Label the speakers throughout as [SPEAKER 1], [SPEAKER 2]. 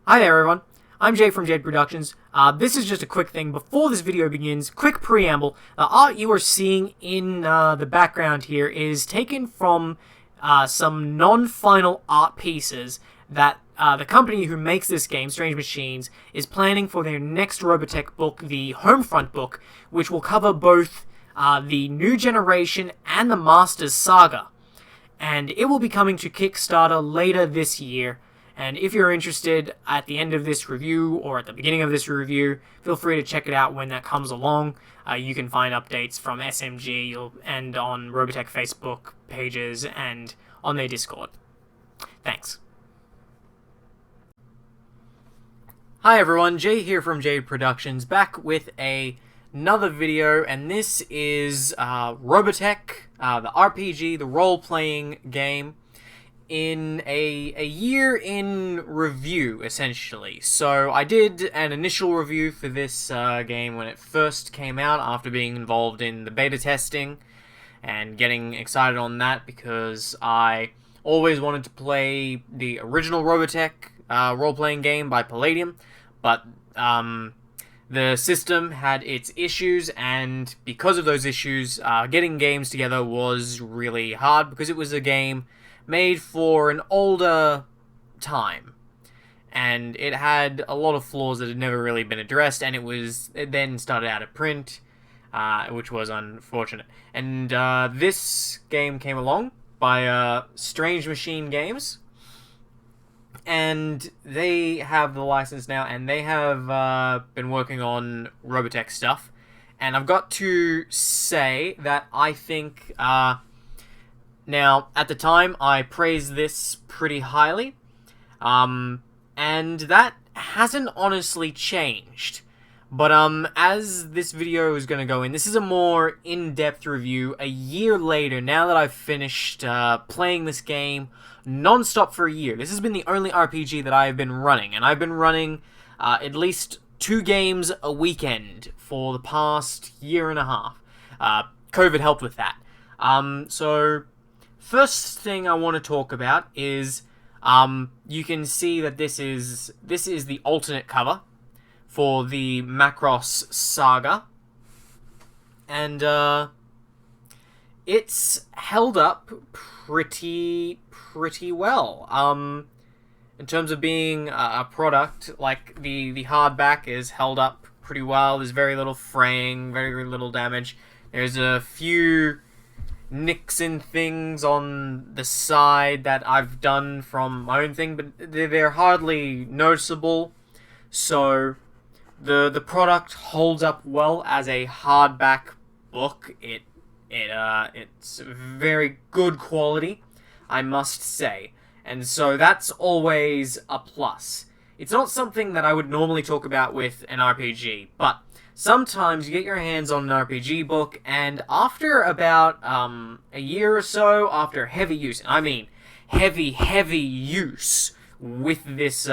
[SPEAKER 1] Hi there everyone, I'm Jay from Jade Productions. This is just a quick thing before this video begins. Quick preamble. The art you are seeing in the background here is taken from some non-final art pieces that the company who makes this game, Strange Machines, is planning for their next Robotech book, the Homefront book, which will cover both the New Generation and the Masters Saga. And it will be coming to Kickstarter later this year. And if you're interested, at the end of this review, or at the beginning of this review, feel free to check it out when that comes along. You can find updates from SMG and on Robotech Facebook pages and on their Discord. Thanks. Hi everyone, Jay here from Jade Productions, back with another video, and this is Robotech, the RPG, the role-playing game, in a year in review, essentially. So I did an initial review for this game when it first came out, after being involved in the beta testing and getting excited on that because I always wanted to play the original Robotech role-playing game by Palladium, but the system had its issues, and because of those issues, getting games together was really hard because it was a game made for an older time, and it had a lot of flaws that had never really been addressed, and it then started out of print, which was unfortunate. And this game came along by Strange Machine Games, and they have the license now, and they have been working on Robotech stuff, and I've got to say that I think now, at the time, I praised this pretty highly, and that hasn't honestly changed. But as this video is going to go in, this is a more in-depth review a year later, now that I've finished playing this game non-stop for a year. This has been the only RPG that I've been running, and I've been running at least 2 games a weekend for the past year and a half. COVID helped with that. So first thing I want to talk about is you can see that this is the alternate cover for the Macross Saga, and it's held up pretty well. In terms of being a product, like the hardback is held up pretty well. There's very little fraying, very little damage. There's a few nicks and things on the side that I've done from my own thing, but they're hardly noticeable. So the product holds up well as a hardback book. It's very good quality, I must say, and so that's always a plus. It's not something that I would normally talk about with an RPG, but sometimes you get your hands on an RPG book, and after about a year or so, after heavy use, and I mean heavy use with this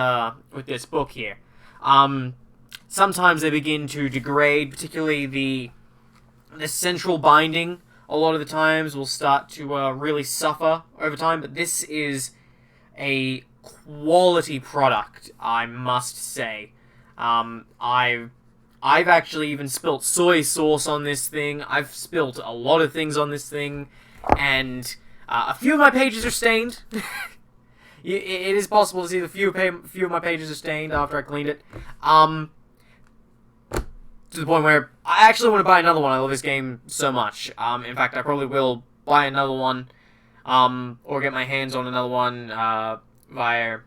[SPEAKER 1] book here, sometimes they begin to degrade, particularly the central binding. A lot of the times will start to really suffer over time, but this is a quality product, I must say. I've actually even spilt soy sauce on this thing. I've spilt a lot of things on this thing, and a few of my pages are stained. It is possible to see a few of my pages are stained after I cleaned it. To the point where I actually want to buy another one. I love this game so much. In fact, I probably will buy another one, or get my hands on another one via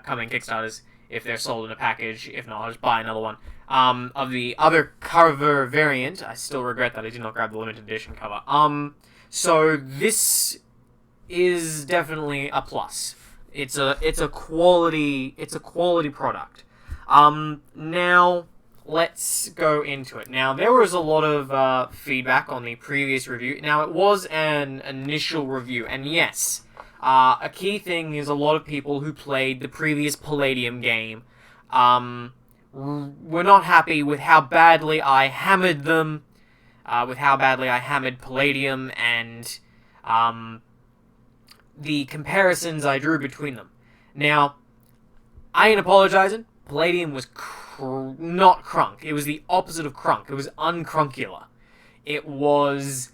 [SPEAKER 1] coming Kickstarters if they're sold in a package. If not, I'll just buy another one. Of the other cover variant. I still regret that I did not grab the limited edition cover. So this is definitely a plus. It's a quality product. Now let's go into it. Now, there was a lot of feedback on the previous review. Now, it was an initial review, and yes, a key thing is a lot of people who played the previous Palladium game were not happy with how badly I hammered them, with how badly I hammered Palladium, and the comparisons I drew between them. Now, I ain't apologizing Palladium was not crunk. It was the opposite of crunk. It was uncrunkular. It was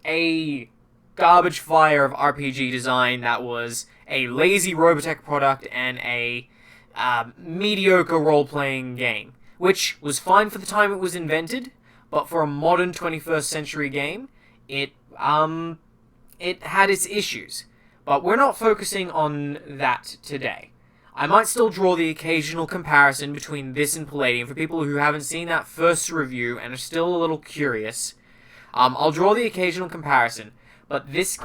[SPEAKER 1] a garbage fire of RPG design that was a lazy Robotech product and a mediocre role-playing game, which was fine for the time it was invented, but for a modern 21st century game, it had its issues. But we're not focusing on that today. I might still draw the occasional comparison between this and Palladium for people who haven't seen that first review and are still a little curious. I'll draw the occasional comparison, but this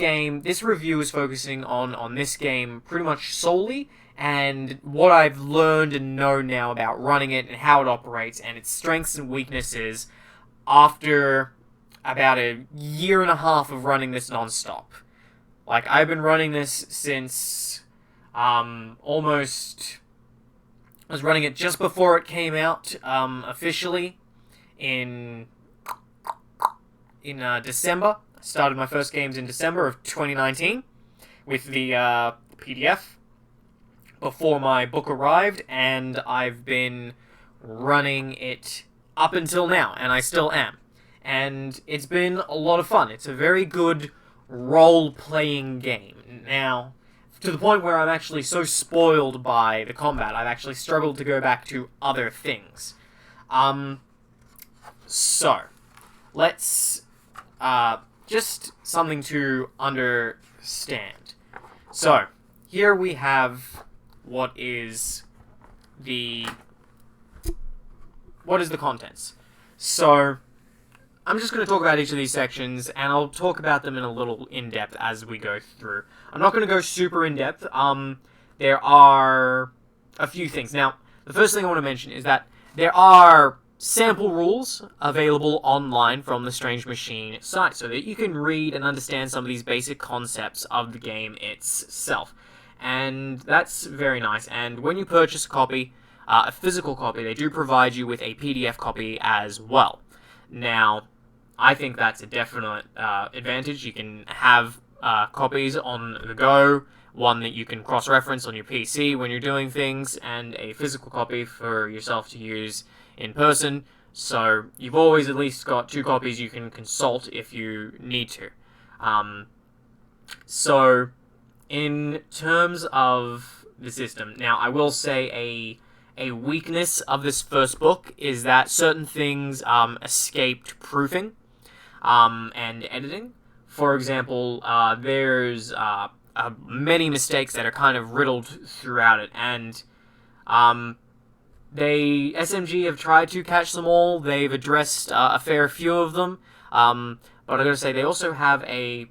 [SPEAKER 1] review is focusing on this game pretty much solely, and what I've learned and know now about running it and how it operates and its strengths and weaknesses after about a year and a half of running this non-stop. Like, I've been running this since almost... I was running it just before it came out officially in December. I started my first games in December of 2019 with the PDF before my book arrived, and I've been running it up until now, and I still am. And it's been a lot of fun. It's a very good role-playing game. Now, to the point where I'm actually so spoiled by the combat, I've actually struggled to go back to other things. So, let's, just something to understand. So, here we have what is the contents. So, I'm just going to talk about each of these sections, and I'll talk about them in a little in-depth as we go through. I'm not going to go super in-depth. There are a few things. Now, the first thing I want to mention is that there are sample rules available online from the Strange Machine site, so that you can read and understand some of these basic concepts of the game itself. And that's very nice. And when you purchase a copy, a physical copy, they do provide you with a PDF copy as well. Now, I think that's a definite advantage. You can have copies on the go, one that you can cross-reference on your PC when you're doing things, and a physical copy for yourself to use in person. So you've always at least got two copies you can consult if you need to. So, in terms of the system, now I will say a weakness of this first book is that certain things escaped proofing and editing. For example, there's many mistakes that are kind of riddled throughout it, and SMG have tried to catch them all. They've addressed a fair few of them, but I gotta say, they also have a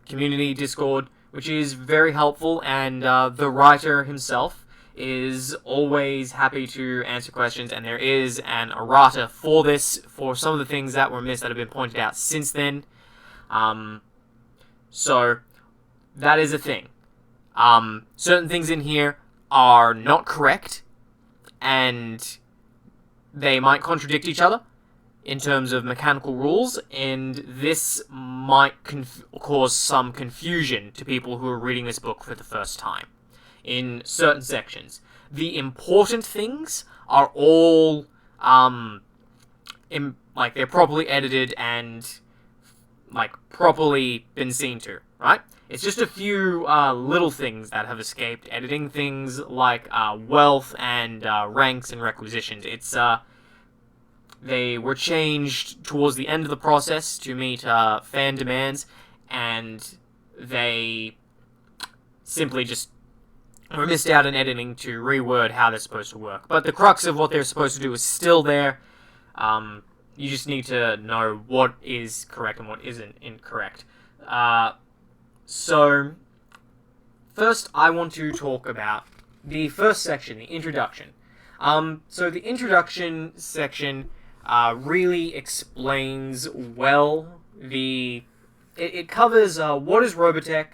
[SPEAKER 1] community Discord, which is very helpful, and the writer himself is always happy to answer questions, and there is an errata for this, for some of the things that were missed that have been pointed out since then. So, that is a thing. Certain things in here are not correct, and they might contradict each other in terms of mechanical rules, and this might cause some confusion to people who are reading this book for the first time in certain sections. The important things are all, they're properly edited and, properly been seen to, right? It's just a few little things that have escaped editing, things like wealth and ranks and requisitions. They were changed towards the end of the process to meet fan demands, and they simply just were missed out in editing to reword how they're supposed to work. But the crux of what they're supposed to do is still there. You just need to know what is correct and what isn't incorrect. So, first I want to talk about the first section, the introduction. So the introduction section really explains well it covers what is Robotech,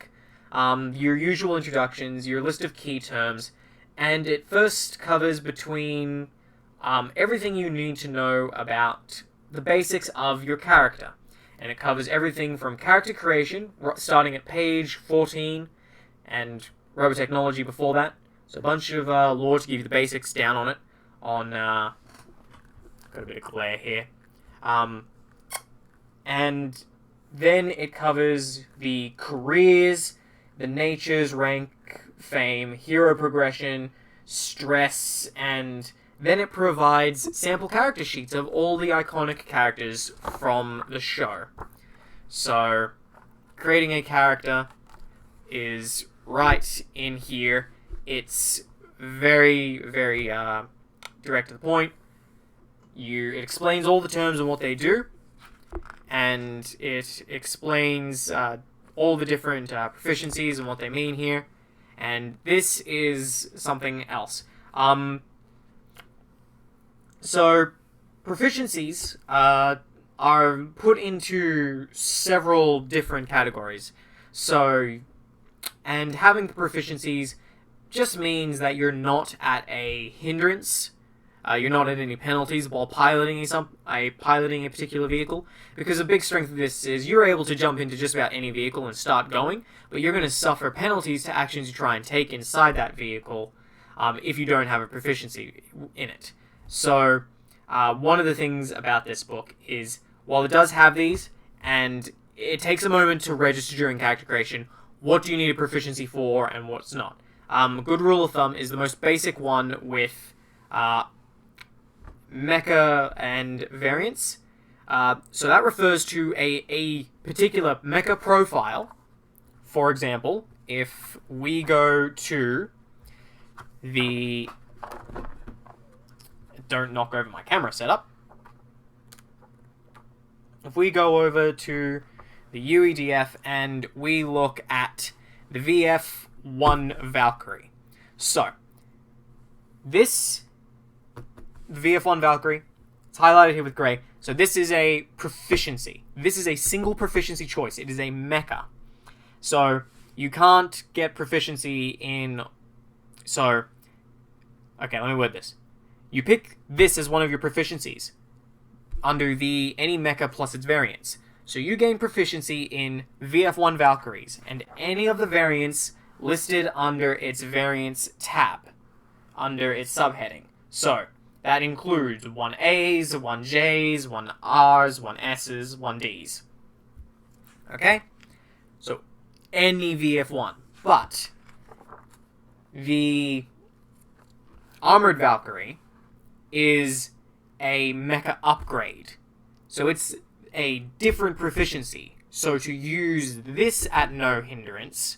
[SPEAKER 1] your usual introductions, your list of key terms, and it first covers between everything you need to know about the basics of your character. And it covers everything from character creation, starting at page 14, and Robotechnology before that. So a bunch of lore to give you the basics down on it. Got a bit of glare here. And then it covers the careers, the natures, rank, fame, hero progression, stress, and then it provides sample character sheets of all the iconic characters from the show. So, creating a character is right in here. It's very, very direct to the point. It explains all the terms and what they do, and it explains all the different proficiencies and what they mean here. And this is something else. So, proficiencies are put into several different categories. So, and having the proficiencies just means that you're not at a hindrance. You're not at any penalties while piloting a particular vehicle, because a big strength of this is you're able to jump into just about any vehicle and start going, but you're going to suffer penalties to actions you try and take inside that vehicle if you don't have a proficiency in it. So, one of the things about this book is, while it does have these, and it takes a moment to register during character creation, what do you need a proficiency for and what's not. A good rule of thumb is the most basic one with mecha and variants. So that refers to a particular mecha profile. For example, if we go to the... Don't knock over my camera setup. If we go over to the UEDF and we look at the VF1 Valkyrie. So, this VF1 Valkyrie, it's highlighted here with grey. So this is a proficiency. This is a single proficiency choice. It is a mecha. So, you can't get proficiency in... So, okay, let me word this. You pick this as one of your proficiencies under the any mecha plus its variants. So you gain proficiency in VF1 Valkyries and any of the variants listed under its variants tab, under its subheading. So that includes 1As, 1Js, 1Rs, 1Ss, 1Ds. Okay? So any VF1. But the Armored Valkyrie is a mecha upgrade. So it's a different proficiency. So to use this at no hindrance,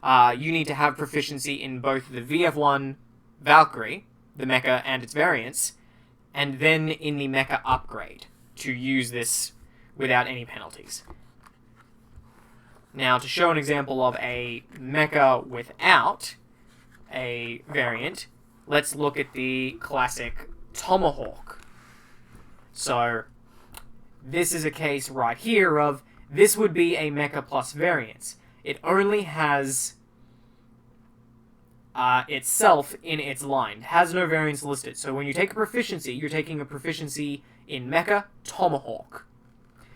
[SPEAKER 1] you need to have proficiency in both the VF1 Valkyrie, the mecha and its variants, and then in the mecha upgrade to use this without any penalties. Now, to show an example of a mecha without a variant, let's look at the classic Tomahawk. So, this is a case right here of, this would be a mecha plus variance. It only has itself in its line. It has no variants listed. So when you take a proficiency, you're taking a proficiency in mecha Tomahawk.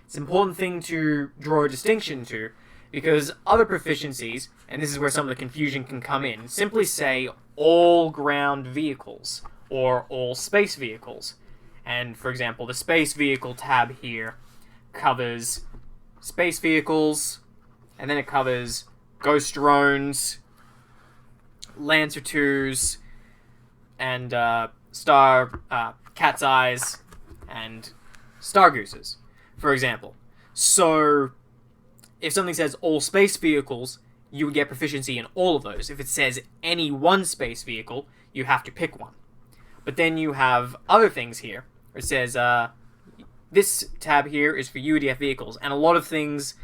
[SPEAKER 1] It's an important thing to draw a distinction to, because other proficiencies, and this is where some of the confusion can come in, simply say all ground vehicles, or all space vehicles. And, for example, the space vehicle tab here covers space vehicles, and then it covers ghost drones, Lancer 2s, and Cat's Eyes, and Star Gooses, for example. So, if something says all space vehicles, you would get proficiency in all of those. If it says any one space vehicle, you have to pick one. But then you have other things here. It says, this tab here is for UDF vehicles, and a lot of things,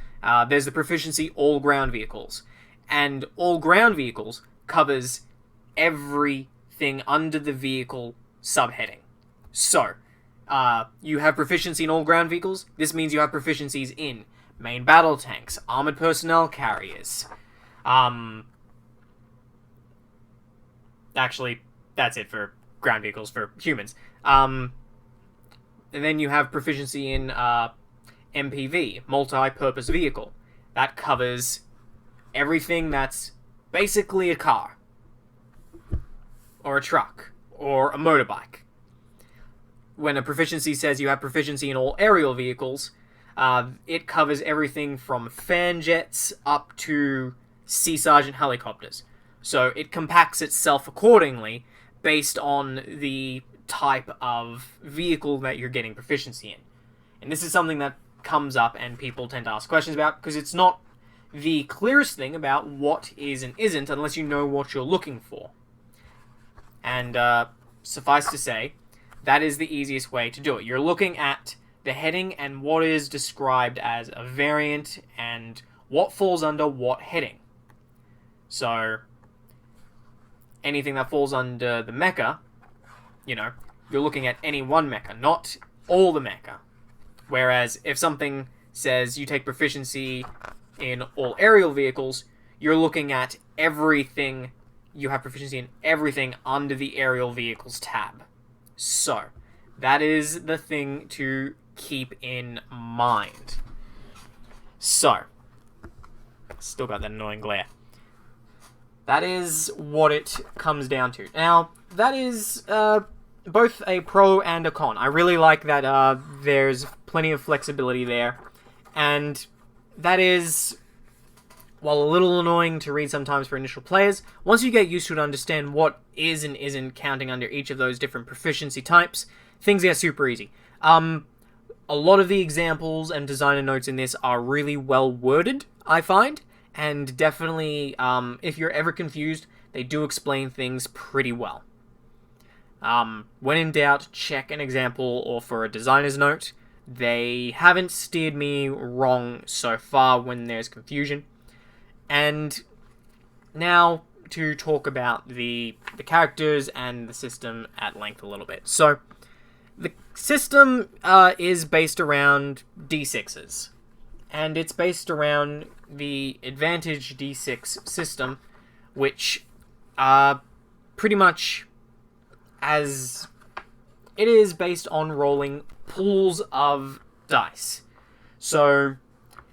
[SPEAKER 1] there's the proficiency all ground vehicles. And all ground vehicles covers everything under the vehicle subheading. So, you have proficiency in all ground vehicles. This means you have proficiencies in main battle tanks, armored personnel carriers. Actually, that's it for ground vehicles for humans. And then you have proficiency in MPV, multi-purpose vehicle. That covers everything that's basically a car. or a truck, or a motorbike. When a proficiency says you have proficiency in all aerial vehicles, it covers everything from fan jets up to Sea Sergeant helicopters. So it compacts itself accordingly based on the type of vehicle that you're getting proficiency in. And this is something that comes up and people tend to ask questions about, because it's not the clearest thing about what is and isn't unless you know what you're looking for. And suffice to say, that is the easiest way to do it. You're looking at the heading and what is described as a variant and what falls under what heading. So, anything that falls under the mecha, you're looking at any one mecha, not all the mecha. Whereas if something says you take proficiency in all aerial vehicles, you're looking at everything. You have proficiency in everything under the aerial vehicles tab. So, that is the thing to keep in mind. So, still got that annoying glare. That is what it comes down to. Now, that is both a pro and a con. I really like that there's plenty of flexibility there. And that is, while a little annoying to read sometimes for initial players, once you get used to it and understand what is and isn't counting under each of those different proficiency types, things get super easy. A lot of the examples and designer notes in this are really well worded, I find, and definitely, if you're ever confused, they do explain things pretty well. When in doubt, check an example or for a designer's note. They haven't steered me wrong so far when there's confusion. And now to talk about the characters and the system at length a little bit. So, the system is based around D6s. And it's based around the Advantage D6 system, which pretty much as it is based on rolling pools of dice. So,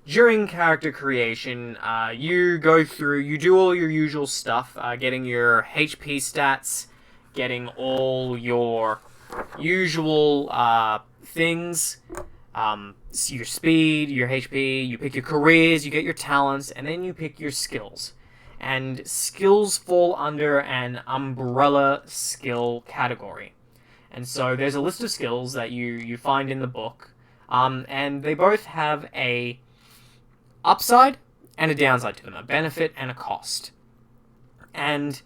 [SPEAKER 1] during character creation, you do all your usual stuff, getting your HP stats, getting all your usual things, your speed, your HP, you pick your careers, you get your talents, and then you pick your skills. And skills fall under an umbrella skill category. And so there's a list of skills that you find in the book, and they both have a upside and a downside to them, a benefit and a cost. And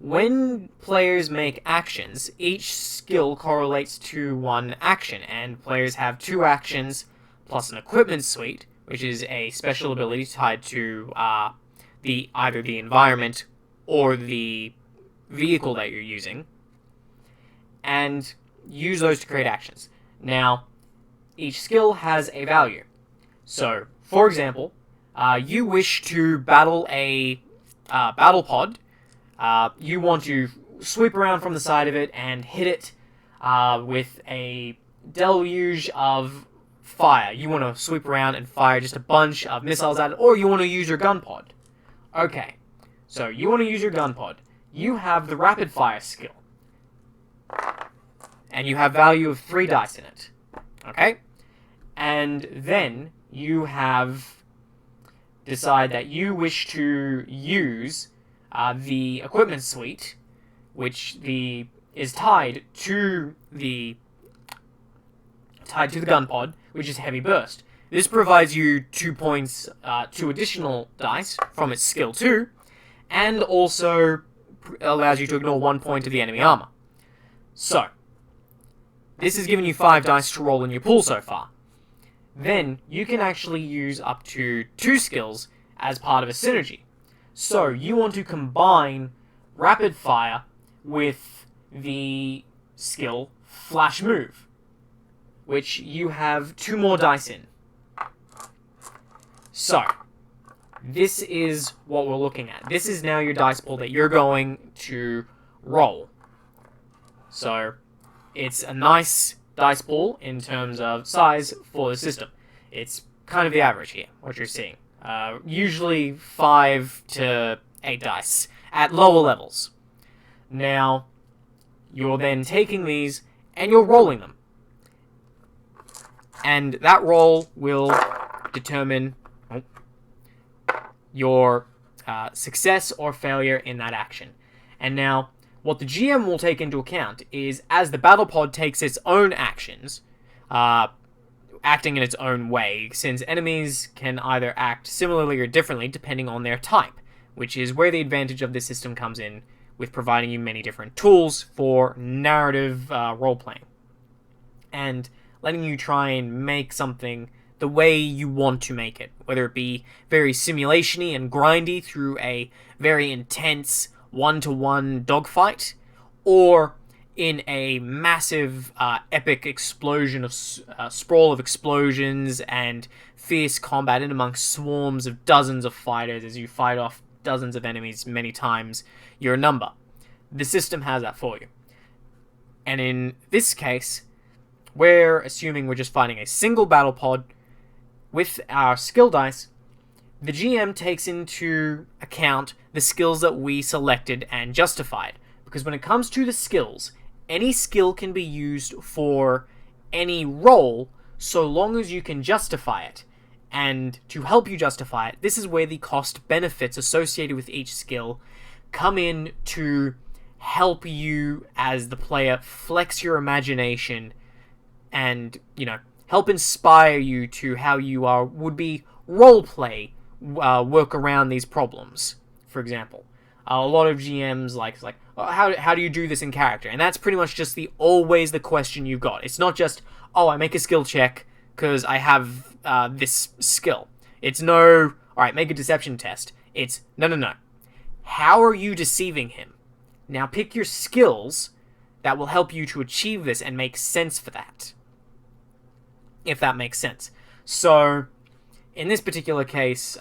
[SPEAKER 1] when players make actions, each skill correlates to one action, and players have 2 actions plus an equipment suite, which is a special ability tied to either the environment or the vehicle that you're using, and use those to create actions. Now, each skill has a value. So, for example, you wish to battle a battle pod. You want to sweep around from the side of it and hit it with a deluge of fire. You want to sweep around and fire just a bunch of missiles at it, or you want to use your gun pod. Okay, so you want to use your gun pod. You have the rapid fire skill, and you have value of 3 dice in it. Okay? And then you decide that you wish to use the equipment suite, which is tied to the gun pod, which is heavy burst. This provides you 2 points, 2 additional dice from its skill 2, and also allows you to ignore 1 point of the enemy armor. So, this has given you 5 dice to roll in your pool so far. Then, you can actually use up to 2 skills as part of a synergy. So, you want to combine Rapid Fire with the skill Flash Move, which you have 2 more dice in. So, this is what we're looking at. This is now your dice pool that you're going to roll. So, it's a nice dice pool in terms of size for the system. It's kind of the average here, what you're seeing. Usually 5 to 8 dice at lower levels. Now, you're then taking these and you're rolling them. And that roll will determine your success or failure in that action. And now, what the GM will take into account is, as the battle pod takes its own actions, acting in its own way, since enemies can either act similarly or differently depending on their type, which is where the advantage of this system comes in, with providing you many different tools for narrative role-playing, and letting you try and make something the way you want to make it, whether it be very simulation-y and grindy through a very intense one-to-one dogfight, or in a massive, epic explosion of sprawl of explosions and fierce combat in amongst swarms of dozens of fighters as you fight off dozens of enemies many times your number. The system has that for you. And in this case, we're assuming we're just fighting a single battle pod with our skill dice. The GM takes into account the skills that we selected and justified. Because when it comes to the skills, any skill can be used for any role so long as you can justify it. And to help you justify it, this is where the cost benefits associated with each skill come in to help you as the player flex your imagination and, help inspire you to how you would be roleplay work around these problems. For example, a lot of GMs like how do you do this in character? And that's pretty much just always the question you've got. It's not just, I make a skill check because I have this skill. It's no, alright, make a deception test. It's, no. How are you deceiving him? Now pick your skills that will help you to achieve this and make sense for that. If that makes sense. So, in this particular case,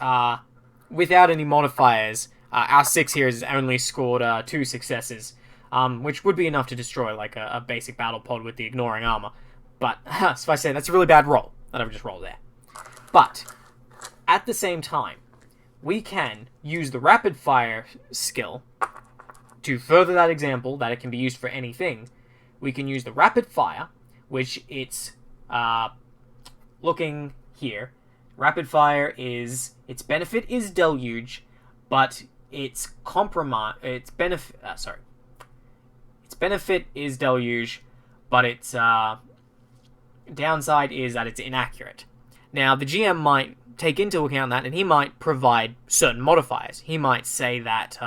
[SPEAKER 1] without any modifiers, our 6 here has only scored 2 successes, which would be enough to destroy like a basic battle pod with the ignoring armor. But, so I say, that's a really bad roll that I've just rolled there. But, at the same time, we can use the rapid fire skill to further that example, that it can be used for anything. We can use the rapid fire, which it's, looking here, rapid fire is, its benefit is deluge, but its benefit is deluge, but its downside is that it's inaccurate. Now, the GM might take into account that, and he might provide certain modifiers. He might say that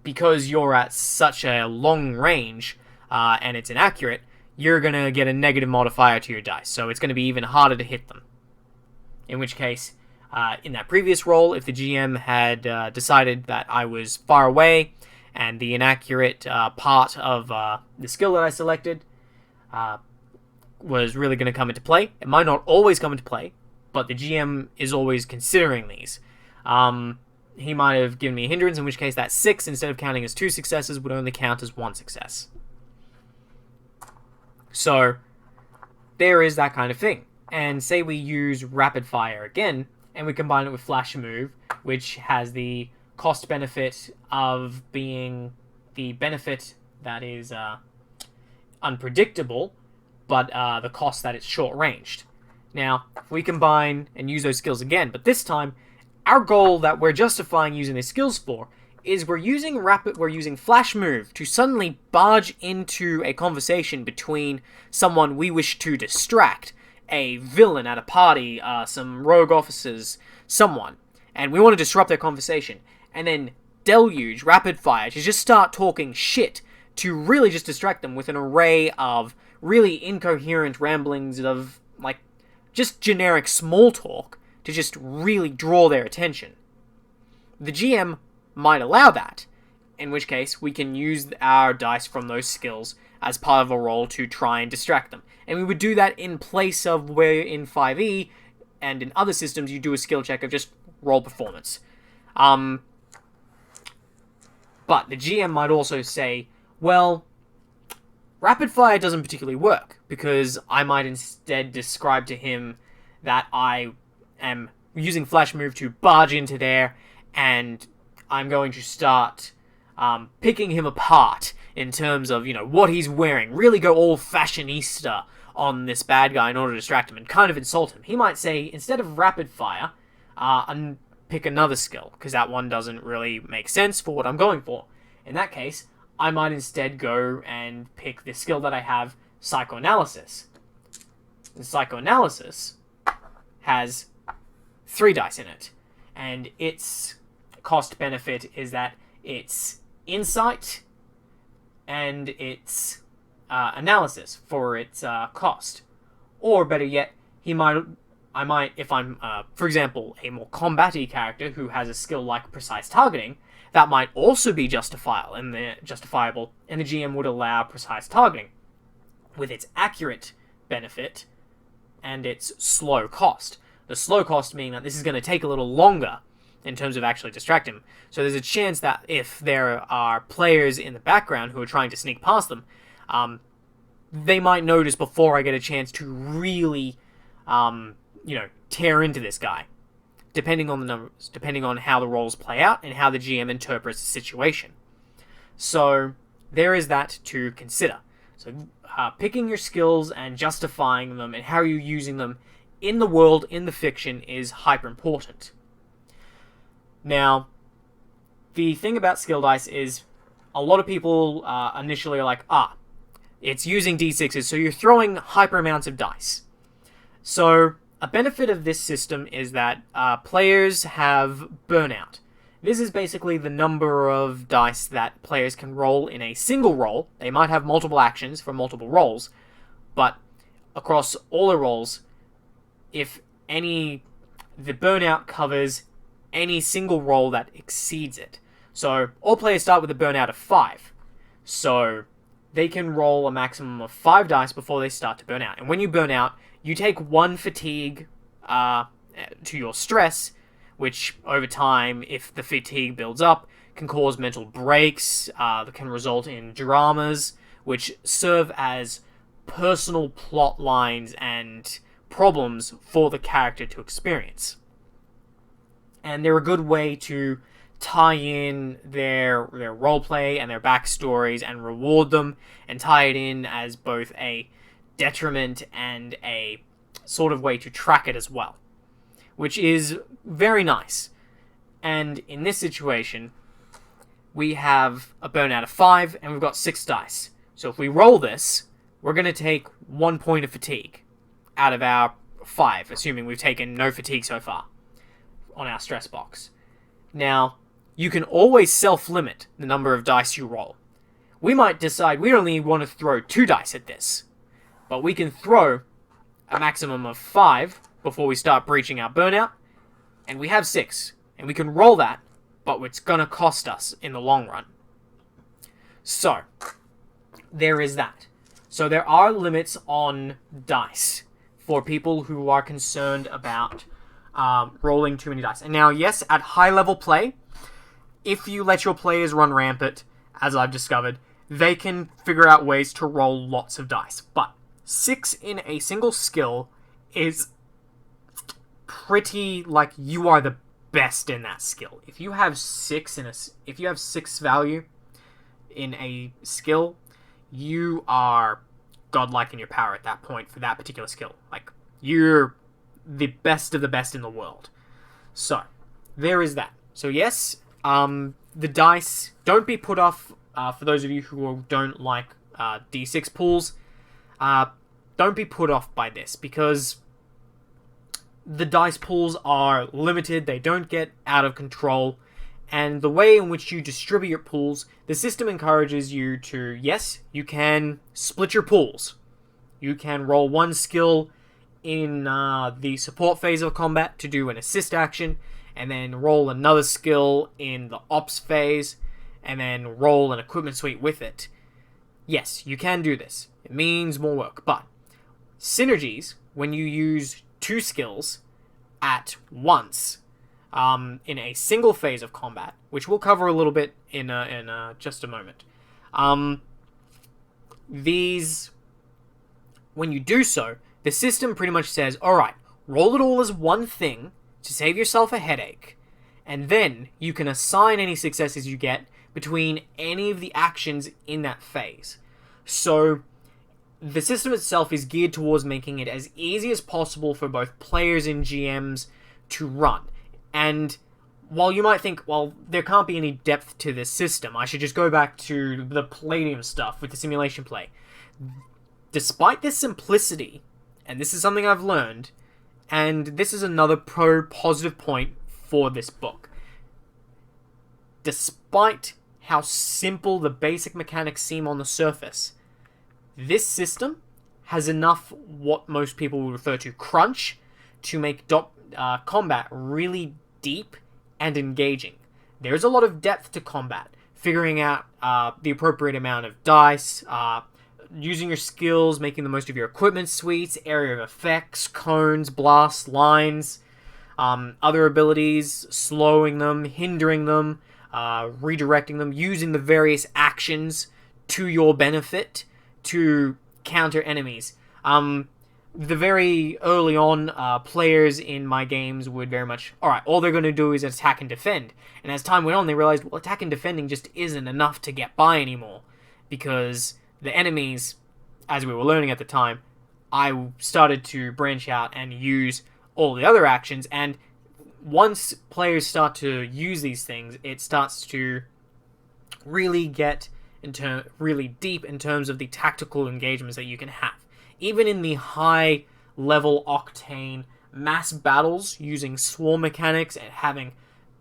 [SPEAKER 1] because you're at such a long range and it's inaccurate, you're going to get a negative modifier to your dice, so it's going to be even harder to hit them. In which case, in that previous roll, if the GM had decided that I was far away and the inaccurate part of the skill that I selected was really going to come into play, it might not always come into play, but the GM is always considering these. He might have given me a hindrance, in which case that 6, instead of counting as 2 successes, would only count as 1 success. So, there is that kind of thing. And say we use rapid fire again, and we combine it with flash move, which has the cost benefit of being the benefit that is unpredictable, but the cost that it's short-ranged. Now, if we combine and use those skills again, but this time, our goal that we're justifying using these skills for is we're using flash move to suddenly barge into a conversation between someone we wish to distract, a villain at a party, some rogue officers, someone, and we want to disrupt their conversation, and then deluge, rapid fire, to just start talking shit, to really just distract them with an array of really incoherent ramblings of, like, just generic small talk, to just really draw their attention. The GM might allow that, in which case we can use our dice from those skills as part of a roll to try and distract them. And we would do that in place of where in 5e and in other systems you do a skill check of just roll performance. But the GM might also say, well, rapid fire doesn't particularly work, because I might instead describe to him that I am using flash move to barge into there, and I'm going to start picking him apart in terms of, what he's wearing. Really go all fashionista on this bad guy in order to distract him and kind of insult him. He might say, instead of rapid fire, pick another skill, because that one doesn't really make sense for what I'm going for. In that case, I might instead go and pick the skill that I have, psychoanalysis. And psychoanalysis has 3 dice in it, and its cost benefit is that it's insight and its analysis for its cost. Or better yet, I might, if I'm, for example, a more combat-y character who has a skill like precise targeting, that might also be justifiable, and the GM would allow precise targeting with its accurate benefit and its slow cost. The slow cost meaning that this is going to take a little longer in terms of actually distracting him. So there's a chance that if there are players in the background who are trying to sneak past them, they might notice before I get a chance to really, tear into this guy. Depending on the numbers, depending on how the rolls play out, and how the GM interprets the situation. So there is that to consider. So picking your skills and justifying them and how you're using them in the world, in the fiction, is hyper important. Now, the thing about skill dice is a lot of people initially are like, it's using d6s, so you're throwing hyper amounts of dice. So a benefit of this system is that players have burnout. This is basically the number of dice that players can roll in a single roll. They might have multiple actions for multiple rolls, but across all the rolls, the burnout covers any single roll that exceeds it. So all players start with a burnout of 5. So they can roll a maximum of 5 dice before they start to burn out. And when you burn out, you take 1 fatigue to your stress, which over time, if the fatigue builds up, can cause mental breaks, that can result in dramas, which serve as personal plot lines and problems for the character to experience. And they're a good way to tie in their roleplay and their backstories and reward them, and tie it in as both a detriment and a sort of way to track it as well, which is very nice. And in this situation, we have a burnout of 5, and we've got 6 dice. So if we roll this, we're going to take 1 point of fatigue out of our 5, assuming we've taken no fatigue so far on our stress box. Now, you can always self-limit the number of dice you roll. We might decide we only want to throw 2 dice at this, but we can throw a maximum of 5 before we start breaching our burnout, and we have 6, and we can roll that, but it's going to cost us in the long run. So, there is that. So there are limits on dice for people who are concerned about rolling too many dice. And now, yes, at high-level play, if you let your players run rampant, as I've discovered, they can figure out ways to roll lots of dice. But 6 in a single skill is pretty like you are the best in that skill. If you have 6 value in a skill, you are godlike in your power at that point for that particular skill. Like, you're the best of the best in the world. So, there is that. So yes, the dice, don't be put off, for those of you who don't like D6 pools, don't be put off by this, because the dice pools are limited, they don't get out of control, and the way in which you distribute your pools, the system encourages you to, yes, you can split your pools. You can roll 1 skill in the support phase of combat to do an assist action, and then roll another skill in the ops phase, and then roll an equipment suite with it. Yes, you can do this. It means more work, but synergies, when you use 2 skills at once, in a single phase of combat, which we'll cover a little bit in just a moment. When you do so, the system pretty much says, alright, roll it all as one thing to save yourself a headache, and then you can assign any successes you get between any of the actions in that phase. So the system itself is geared towards making it as easy as possible for both players and GMs to run. And while you might think, well, there can't be any depth to this system, I should just go back to the Palladium stuff with the simulation play. Despite this simplicity, and this is something I've learned, and this is another positive point for this book, despite how simple the basic mechanics seem on the surface, this system has enough what most people would refer to crunch to make combat really deep and engaging. There's a lot of depth to combat, figuring out the appropriate amount of dice, using your skills, making the most of your equipment suites, area of effects, cones, blasts, lines, other abilities, slowing them, hindering them, redirecting them, using the various actions to your benefit to counter enemies. The very early on, players in my games would very much, alright, all they're going to do is attack and defend. And as time went on, they realized, well, attack and defending just isn't enough to get by anymore. Because the enemies, as we were learning at the time, I started to branch out and use all the other actions. And once players start to use these things, it starts to really get really deep in terms of the tactical engagements that you can have. Even in the high-level octane mass battles using swarm mechanics and having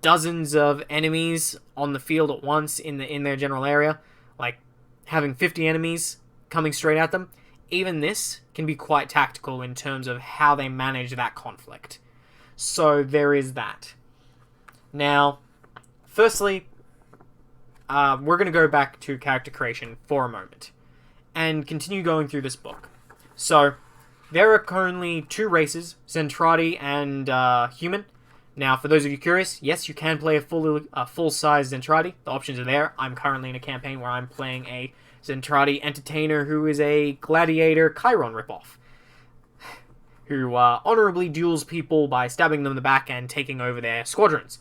[SPEAKER 1] dozens of enemies on the field at once in their general area, like having 50 enemies coming straight at them, even this can be quite tactical in terms of how they manage that conflict. So there is that. Now, firstly, we're going to go back to character creation for a moment and continue going through this book. So, there are currently two races, Zentradi and Human. Now, for those of you curious, yes, you can play a full-size Zentradi. The options are there. I'm currently in a campaign where I'm playing a Zentradi entertainer who is a Gladiator Chiron ripoff, who honorably duels people by stabbing them in the back and taking over their squadrons.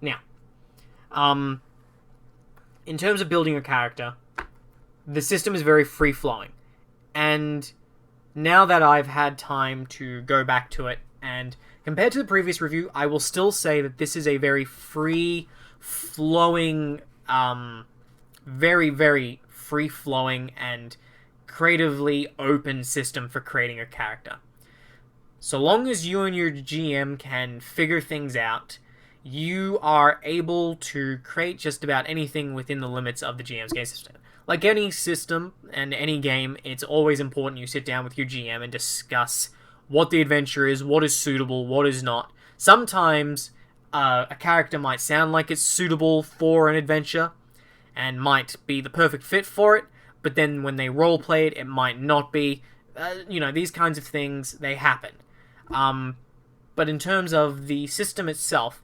[SPEAKER 1] Now, in terms of building a character, the system is very free-flowing, and now that I've had time to go back to it, and compared to the previous review, I will still say that this is a very free-flowing, very, very free-flowing and creatively open system for creating a character. So long as you and your GM can figure things out, you are able to create just about anything within the limits of the GM's game system. Like any system and any game, it's always important you sit down with your GM and discuss what the adventure is, what is suitable, what is not. Sometimes a character might sound like it's suitable for an adventure and might be the perfect fit for it, but then when they roleplay it, it might not be. These kinds of things, they happen. But in terms of the system itself,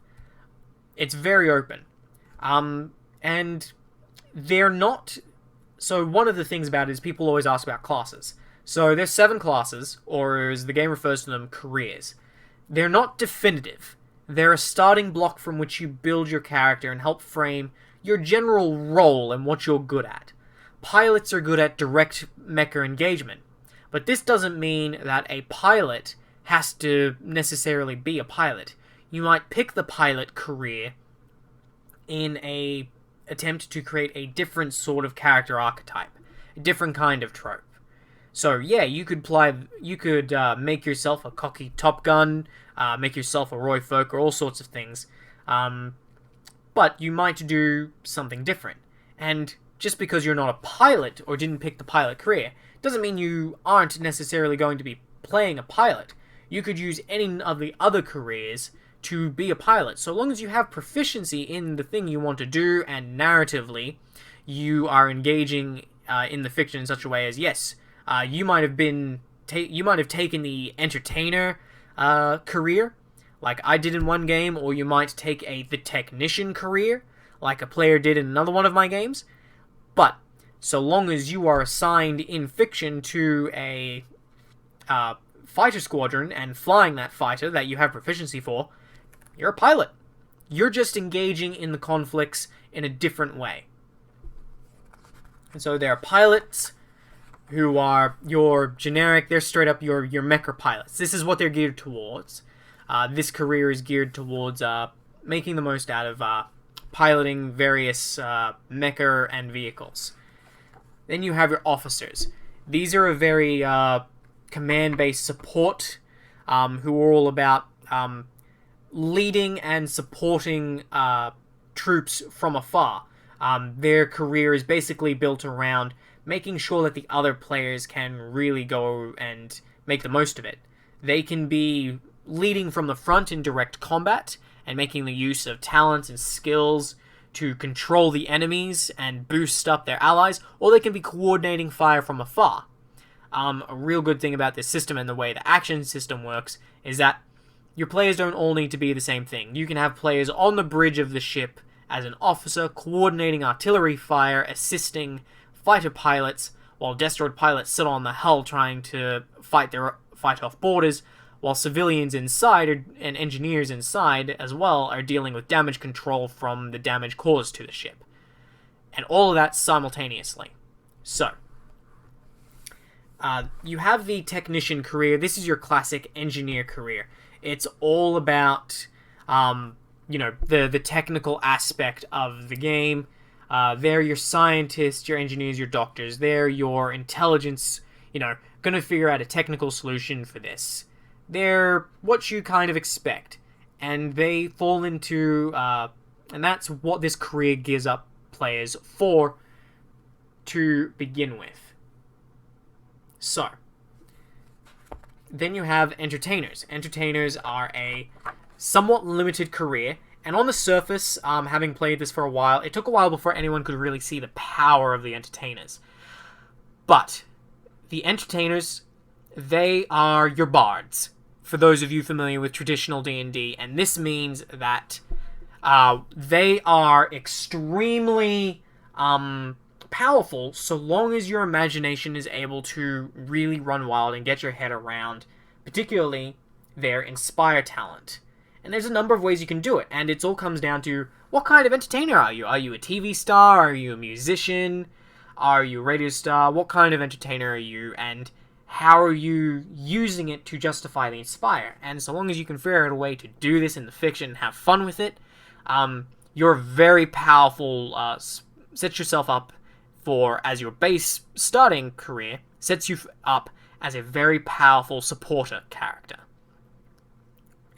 [SPEAKER 1] it's very open. And they're not... So one of the things about it is people always ask about classes. So there's 7 classes, or as the game refers to them, careers. They're not definitive. They're a starting block from which you build your character and help frame your general role and what you're good at. Pilots are good at direct mecha engagement, but this doesn't mean that a pilot has to necessarily be a pilot. You might pick the pilot career in a attempt to create a different sort of character archetype, a different kind of trope. So yeah, you could make yourself a cocky Top Gun, make yourself a Roy Folk, or all sorts of things. But you might do something different. And just because you're not a pilot or didn't pick the pilot career, doesn't mean you aren't necessarily going to be playing a pilot. You could use any of the other careers to be a pilot. So long as you have proficiency in the thing you want to do, and narratively, you are engaging in the fiction in such a way as, yes, you might have taken the entertainer career, like I did in one game, or you might take the technician career, like a player did in another one of my games. But so long as you are assigned in fiction to a fighter squadron and flying that fighter that you have proficiency for, you're a pilot. You're just engaging in the conflicts in a different way. And so there are pilots who are your generic, they're straight up your mecha pilots. This is what they're geared towards. This career is geared towards making the most out of piloting various mecha and vehicles. Then you have your officers. These are a very command-based support who are all about leading and supporting troops from afar. Their career is basically built around making sure that the other players can really go and make the most of it. They can be leading from the front in direct combat and making the use of talents and skills to control the enemies and boost up their allies, or they can be coordinating fire from afar. A real good thing about this system and the way the action system works is that your players don't all need to be the same thing. You can have players on the bridge of the ship as an officer, coordinating artillery fire, assisting fighter pilots, while destroyed pilots sit on the hull trying to fight off boarders, while civilians inside and engineers inside as well are dealing with damage control from the damage caused to the ship. And all of that simultaneously. So, you have the technician career. This is your classic engineer career. It's all about, the technical aspect of the game. They're your scientists, your engineers, your doctors. They're your intelligence, gonna figure out a technical solution for this. They're what you kind of expect. And they fall into, and that's what this career gears up players for to begin with. So, then you have entertainers. Entertainers are a somewhat limited career, and on the surface, having played this for a while, it took a while before anyone could really see the power of the entertainers. But the entertainers, they are your bards, for those of you familiar with traditional D&D, and this means that they are extremely powerful so long as your imagination is able to really run wild and get your head around, particularly their Inspire talent. And there's a number of ways you can do it, and it all comes down to what kind of entertainer are you? Are you a TV star? Are you a musician? Are you a radio star? What kind of entertainer are you? And how are you using it to justify the Inspire? And so long as you can figure out a way to do this in the fiction and have fun with it, you're very powerful, sets yourself up for, as your base starting career, sets you up as a very powerful supporter character.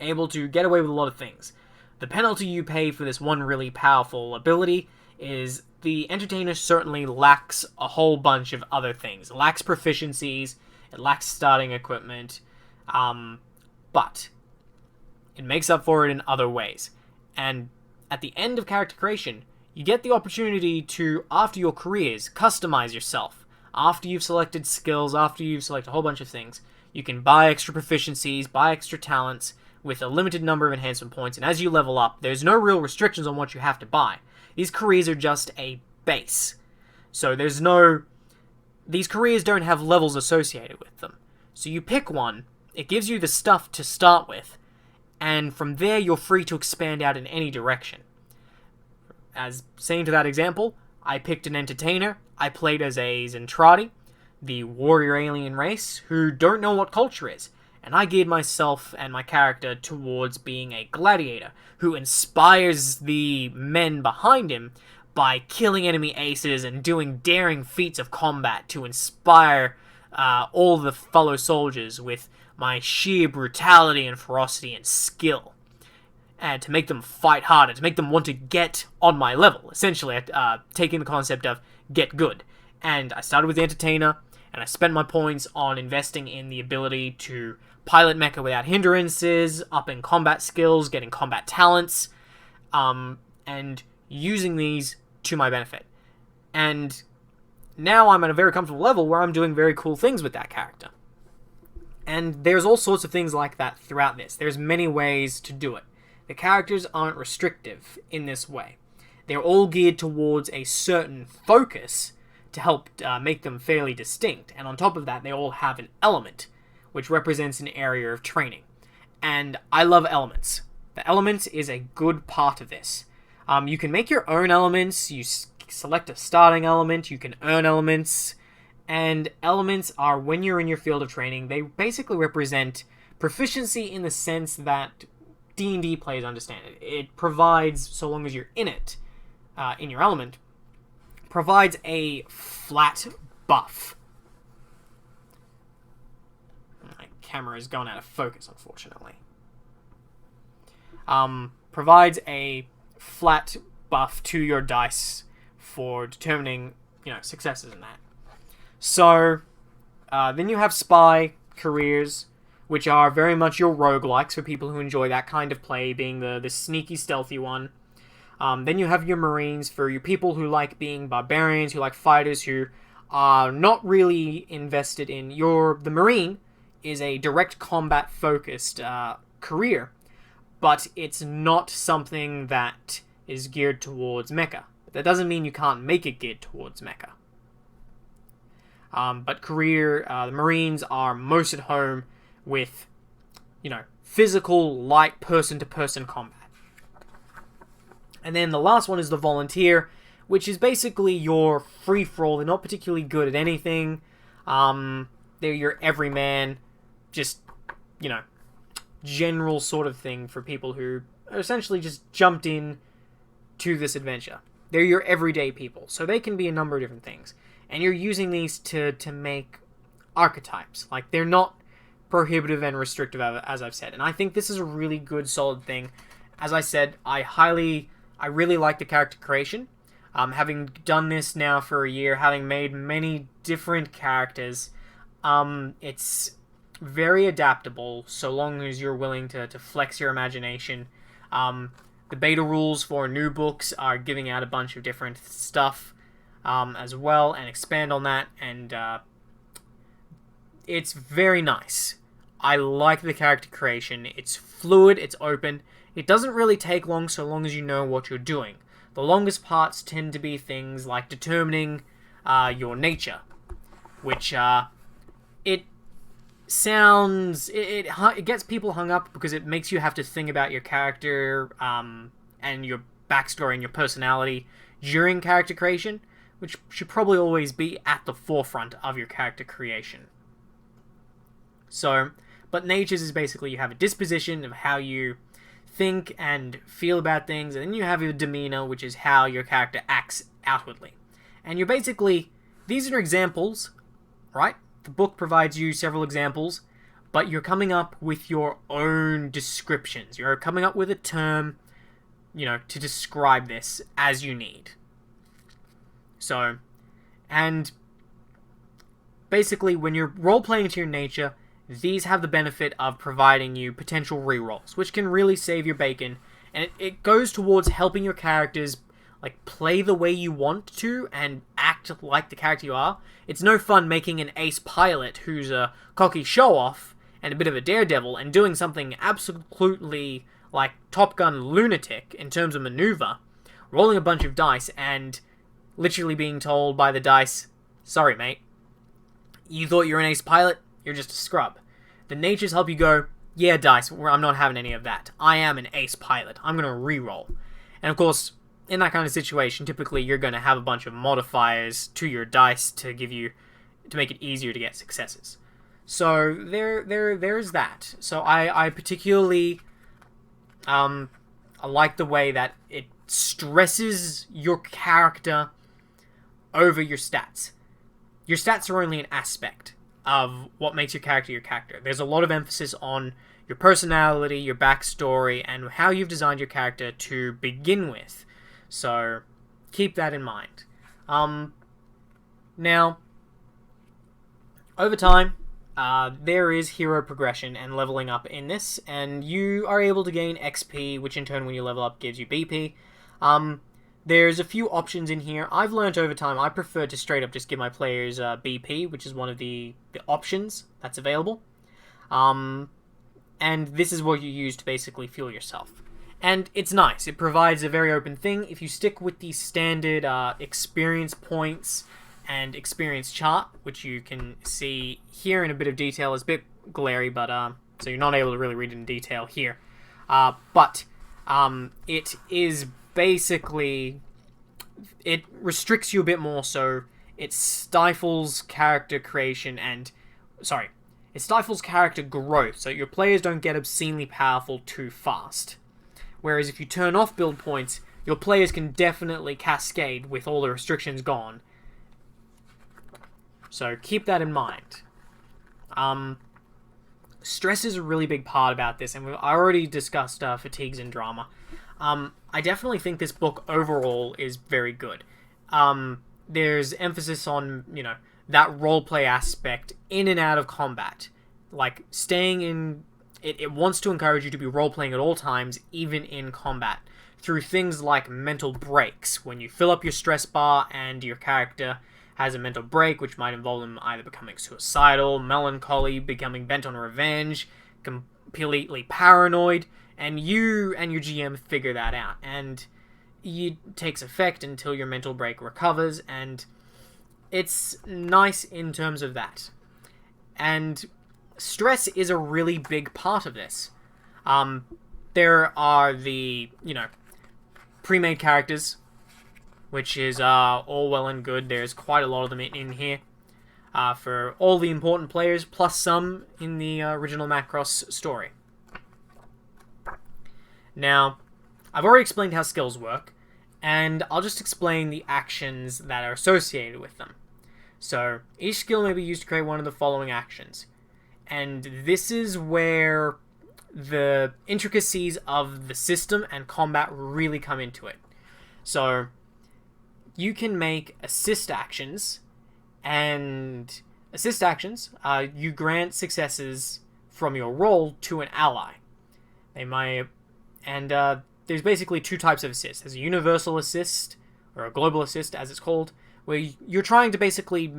[SPEAKER 1] Able to get away with a lot of things. The penalty you pay for this one really powerful ability is the entertainer certainly lacks a whole bunch of other things. It lacks proficiencies, it lacks starting equipment, but it makes up for it in other ways. And at the end of character creation, you get the opportunity to, after your careers, customize yourself. After you've selected skills, after you've selected a whole bunch of things, you can buy extra proficiencies, buy extra talents, with a limited number of enhancement points, and as you level up, there's no real restrictions on what you have to buy. These careers are just a base. So these careers don't have levels associated with them. So you pick one, it gives you the stuff to start with, and from there you're free to expand out in any direction. As saying to that example, I picked an entertainer, I played as a Zentradi, the warrior alien race, who don't know what culture is. And I geared myself and my character towards being a gladiator who inspires the men behind him by killing enemy aces and doing daring feats of combat to inspire all the fellow soldiers with my sheer brutality and ferocity and skill. And to make them fight harder, to make them want to get on my level, essentially taking the concept of get good. And I started with the entertainer, and I spent my points on investing in the ability to pilot mecha without hindrances, upping combat skills, getting combat talents, and using these to my benefit. And now I'm at a very comfortable level where I'm doing very cool things with that character. And there's all sorts of things like that throughout this. There's many ways to do it. The characters aren't restrictive in this way. They're all geared towards a certain focus to help make them fairly distinct. And on top of that, they all have an element, which represents an area of training. And I love elements. The elements is a good part of this. You can make your own elements, you select a starting element, you can earn elements, and elements are, when you're in your field of training, they basically represent proficiency in the sense that D&D players understand it. It provides, so long as you're in it, in your element, provides a flat buff. My camera is going out of focus, unfortunately. Provides a flat buff to your dice for determining, successes in that. So, then you have spy careers, which are very much your roguelikes for people who enjoy that kind of play, being the sneaky, stealthy one. Then you have your marines for your people who like being barbarians, who like fighters, who are not really invested in the marine is a direct combat focused career, but it's not something that is geared towards mecha. That doesn't mean you can't make it geared towards mecha. But the Marines are most at home with, physical, light, person-to-person combat. And then the last one is the Volunteer, which is basically your free-for-all. They're not particularly good at anything. They're your everyman, just, general sort of thing for people who essentially just jumped in to this adventure. They're your everyday people, so they can be a number of different things. And you're using these to make archetypes. Like, they're not prohibitive and restrictive, as I've said. And I think this is a really good, solid thing. As I said, I really like the character creation. Having done this now for a year, having made many different characters, it's very adaptable, so long as you're willing to flex your imagination. The beta rules for new books are giving out a bunch of different stuff as well, and expand on that, and it's very nice. I like the character creation. It's fluid, it's open. It doesn't really take long, so long as you know what you're doing. The longest parts tend to be things like determining your nature, which it gets people hung up because it makes you have to think about your character and your backstory and your personality during character creation, which should probably always be at the forefront of your character creation. So, but natures is basically you have a disposition of how you think and feel about things, and then you have your demeanor, which is how your character acts outwardly. And you're basically, these are examples, right? The book provides you several examples, but you're coming up with your own descriptions. You're coming up with a term, to describe this as you need. So, and basically when you're role-playing to your nature, these have the benefit of providing you potential rerolls, which can really save your bacon, and it goes towards helping your characters play the way you want to and act like the character you are. It's no fun making an ace pilot who's a cocky show-off and a bit of a daredevil and doing something absolutely like Top Gun lunatic in terms of maneuver, rolling a bunch of dice and literally being told by the dice, sorry mate, you thought you were an ace pilot? You're just a scrub. The natures help you go, yeah, dice, I'm not having any of that. I am an ace pilot. I'm going to reroll. And of course, in that kind of situation, typically you're going to have a bunch of modifiers to your dice to make it easier to get successes. So there's that. So I particularly I like the way that it stresses your character over your stats. Your stats are only an aspect of what makes your character. There's a lot of emphasis on your personality, your backstory, and how you've designed your character to begin with. So keep that in mind. Now, over time, there is hero progression and leveling up in this, and you are able to gain XP, which in turn, when you level up, gives you BP. There's a few options in here. I've learned over time, I prefer to straight up just give my players BP, which is one of the options that's available. And this is what you use to basically fuel yourself. And it's nice. It provides a very open thing. If you stick with the standard experience points and experience chart, which you can see here in a bit of detail, it's a bit glary, but so you're not able to really read it in detail here. But it is basically it restricts you a bit more, so it stifles character creation it stifles character growth, so your players don't get obscenely powerful too fast. Whereas if you turn off build points, your players can definitely cascade with all the restrictions gone. So keep that in mind. Stress is a really big part about this, and I already discussed fatigues and drama. I definitely think this book overall is very good. There's emphasis on, that roleplay aspect in and out of combat. Like, staying in... It wants to encourage you to be roleplaying at all times, even in combat, through things like mental breaks. When you fill up your stress bar and your character has a mental break, which might involve them either becoming suicidal, melancholy, becoming bent on revenge, completely paranoid, and you and your GM figure that out, and it takes effect until your mental break recovers, and it's nice in terms of that. And stress is a really big part of this. There are the, pre-made characters, which is all well and good. There's quite a lot of them in here for all the important players, plus some in the original Macross story. Now, I've already explained how skills work, and I'll just explain the actions that are associated with them. So, each skill may be used to create one of the following actions. And this is where the intricacies of the system and combat really come into it. So, you can make assist actions, and assist actions, you grant successes from your roll to an ally. There's basically two types of assist. There's a universal assist, or a global assist as it's called, where you're trying to basically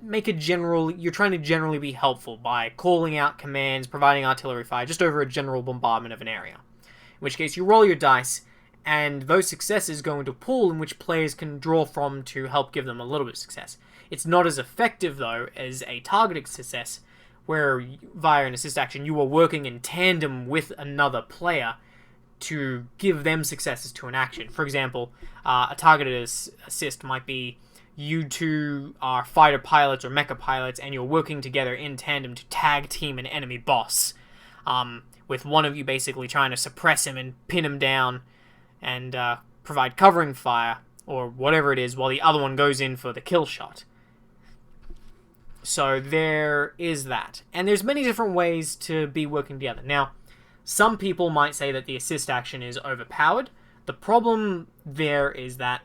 [SPEAKER 1] you're trying to generally be helpful by calling out commands, providing artillery fire, just over a general bombardment of an area. In which case you roll your dice, and those successes go into a pool in which players can draw from to help give them a little bit of success. It's not as effective, though, as a targeted success, where via an assist action you are working in tandem with another player to give them successes to an action. For example, a targeted assist might be you two are fighter pilots or mecha pilots, and you're working together in tandem to tag team an enemy boss, with one of you basically trying to suppress him and pin him down and provide covering fire, or whatever it is, while the other one goes in for the kill shot. So there is that. And there's many different ways to be working together. Now, some people might say that the assist action is overpowered. The problem there is that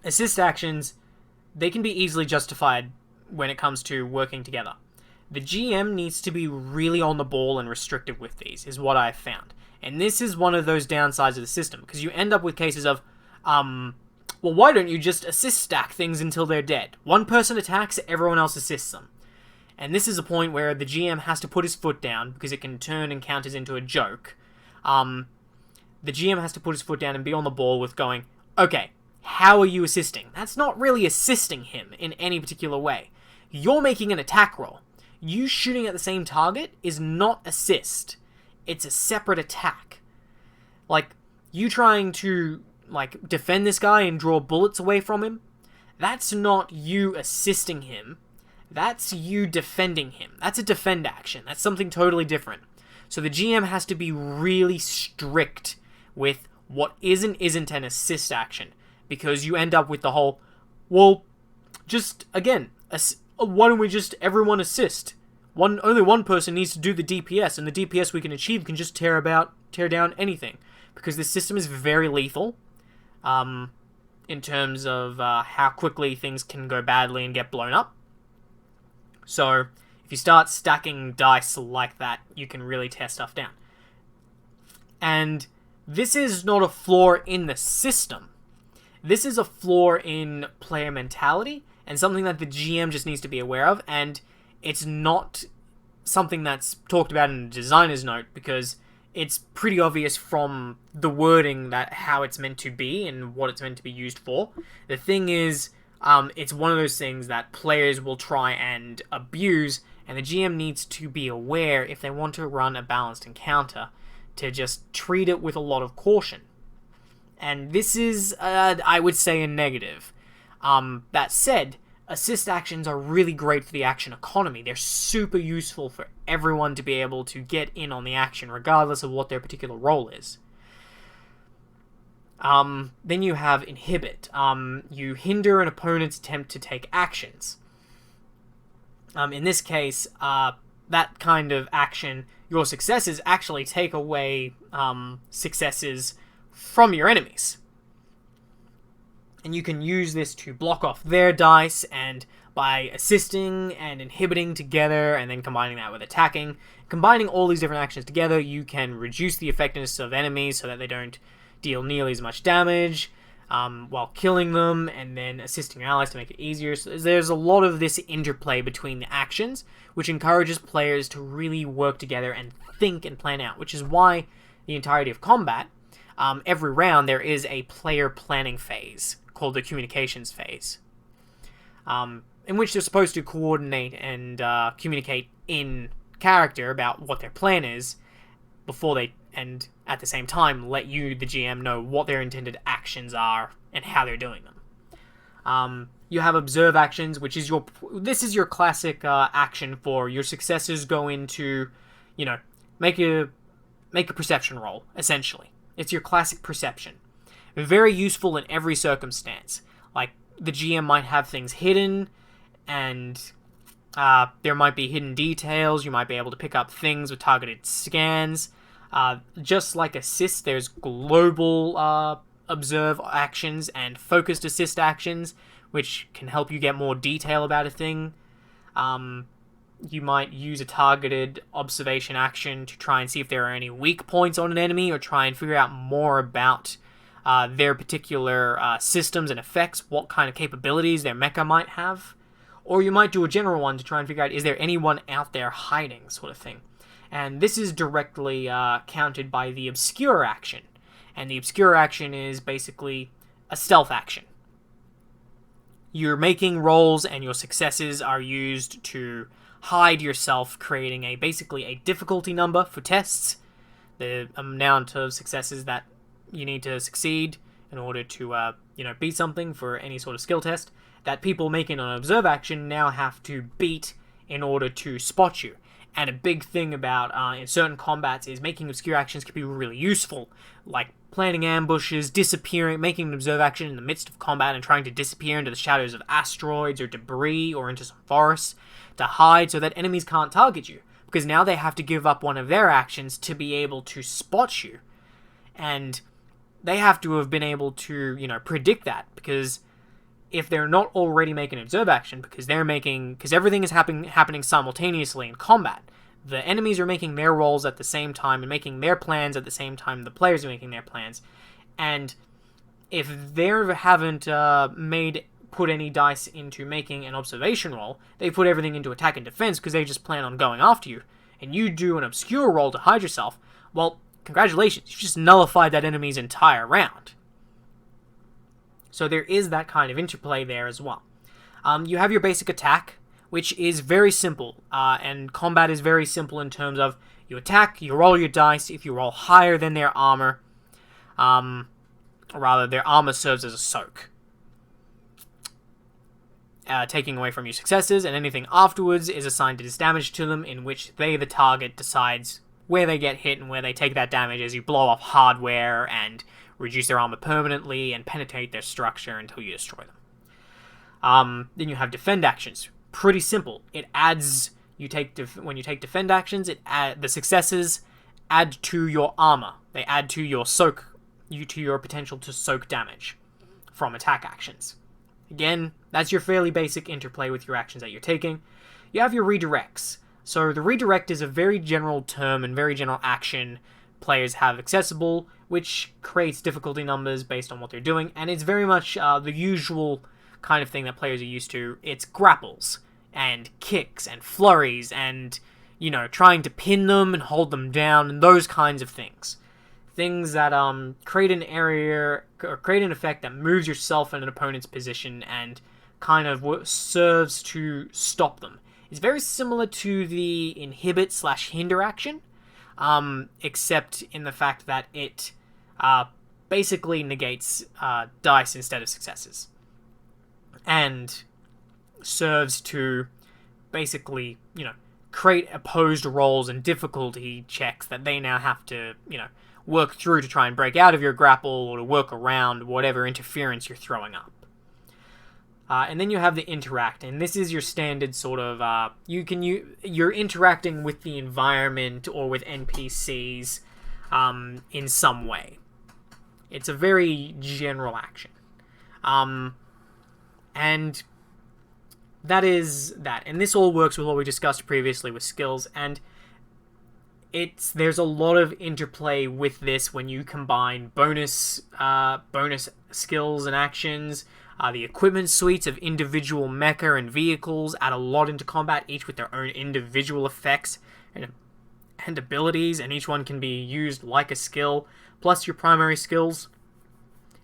[SPEAKER 1] assist actions, they can be easily justified when it comes to working together. The GM needs to be really on the ball and restrictive with these, is what I've found. And this is one of those downsides of the system, because you end up with cases of, well, why don't you just assist stack things until they're dead? One person attacks, everyone else assists them. And this is a point where the GM has to put his foot down, because it can turn encounters into a joke. The GM has to put his foot down and be on the ball with going, okay, how are you assisting? That's not really assisting him in any particular way. You're making an attack roll. You shooting at the same target is not assist. It's a separate attack. Like, you trying to, defend this guy and draw bullets away from him, that's not you assisting him. That's you defending him. That's a defend action. That's something totally different. So the GM has to be really strict with what is and isn't an assist action, because you end up with the whole, well, just, again, why don't we just everyone assist? Only one person needs to do the DPS, and the DPS we can achieve can just tear down anything, because this system is very lethal, in terms of how quickly things can go badly and get blown up. So if you start stacking dice like that, you can really tear stuff down. And this is not a flaw in the system. This is a flaw in player mentality, and something that the GM just needs to be aware of, and it's not something that's talked about in the designer's note, because it's pretty obvious from the wording that how it's meant to be and what it's meant to be used for. The thing is, it's one of those things that players will try and abuse, and the GM needs to be aware, if they want to run a balanced encounter, to just treat it with a lot of caution. And this is, I would say, a negative. That said, assist actions are really great for the action economy. They're super useful for everyone to be able to get in on the action, regardless of what their particular role is. Then you have inhibit. You hinder an opponent's attempt to take actions. In this case, that kind of action, your successes actually take away successes from your enemies. And you can use this to block off their dice, and by assisting and inhibiting together, and then combining that with attacking, combining all these different actions together, you can reduce the effectiveness of enemies so that they don't deal nearly as much damage while killing them, and then assisting your allies to make it easier. So there's a lot of this interplay between the actions, which encourages players to really work together and think and plan out, which is why the entirety of combat, every round there is a player planning phase called the communications phase, in which they're supposed to coordinate and communicate in character about what their plan is before they, and at the same time let you, the GM, know what their intended actions are and how they're doing them. You have observe actions, which is this is your classic action for your successors go into, make a perception roll, essentially. It's your classic perception. Very useful in every circumstance. Like, the GM might have things hidden, and there might be hidden details. You might be able to pick up things with targeted scans. Just like assist, there's global observe actions and focused assist actions, which can help you get more detail about a thing. You might use a targeted observation action to try and see if there are any weak points on an enemy, or try and figure out more about their particular systems and effects, what kind of capabilities their mecha might have. Or you might do a general one to try and figure out, is there anyone out there hiding, sort of thing. And this is directly countered by the obscure action. And the obscure action is basically a stealth action. You're making rolls, and your successes are used to hide yourself, creating basically a difficulty number for tests. The amount of successes that you need to succeed in order to beat something for any sort of skill test, that people making an observe action now have to beat in order to spot you. And a big thing about in certain combats is making obscure actions can be really useful, like planning ambushes, disappearing, making an observe action in the midst of combat and trying to disappear into the shadows of asteroids or debris or into some forests to hide so that enemies can't target you, because now they have to give up one of their actions to be able to spot you. And they have to have been able to, predict that, because if they're not already making an observe action, because everything is happening simultaneously in combat, the enemies are making their rolls at the same time and making their plans at the same time the players are making their plans. And if they haven't put any dice into making an observation roll, they put everything into attack and defense because they just plan on going after you, and you do an obscure roll to hide yourself, well, congratulations, you just nullified that enemy's entire round. So there is that kind of interplay there as well. You have your basic attack, which is very simple, and combat is very simple in terms of you attack, you roll your dice. If you roll higher than their armor, their armor serves as a soak, taking away from your successes, and anything afterwards is assigned as damage to them, in which they, the target, decides where they get hit and where they take that damage as you blow off hardware and reduce their armor permanently and penetrate their structure until you destroy them. Then you have defend actions. Pretty simple. It adds, when you take defend actions, the successes add to your armor. They add to your to your potential to soak damage from attack actions. Again, that's your fairly basic interplay with your actions that you're taking. You have your redirects. So the redirect is a very general term and very general action players have accessible, which creates difficulty numbers based on what they're doing, and it's very much the usual kind of thing that players are used to. It's grapples, and kicks, and flurries, and, trying to pin them and hold them down, and those kinds of things. Things that create an area, or create an effect that moves yourself in an opponent's position and kind of serves to stop them. It's very similar to the inhibit/hinder action, except in the fact that it basically negates dice instead of successes. And serves to basically, create opposed rolls and difficulty checks that they now have to, work through to try and break out of your grapple or to work around whatever interference you're throwing up. And then you have the interact, and this is your standard sort of, you're interacting with the environment or with NPCs in some way. It's a very general action. And that is that. And this all works with what we discussed previously with skills, and there's a lot of interplay with this when you combine bonus skills and actions. The equipment suites of individual mecha and vehicles add a lot into combat, each with their own individual effects and abilities, and each one can be used like a skill, plus your primary skills.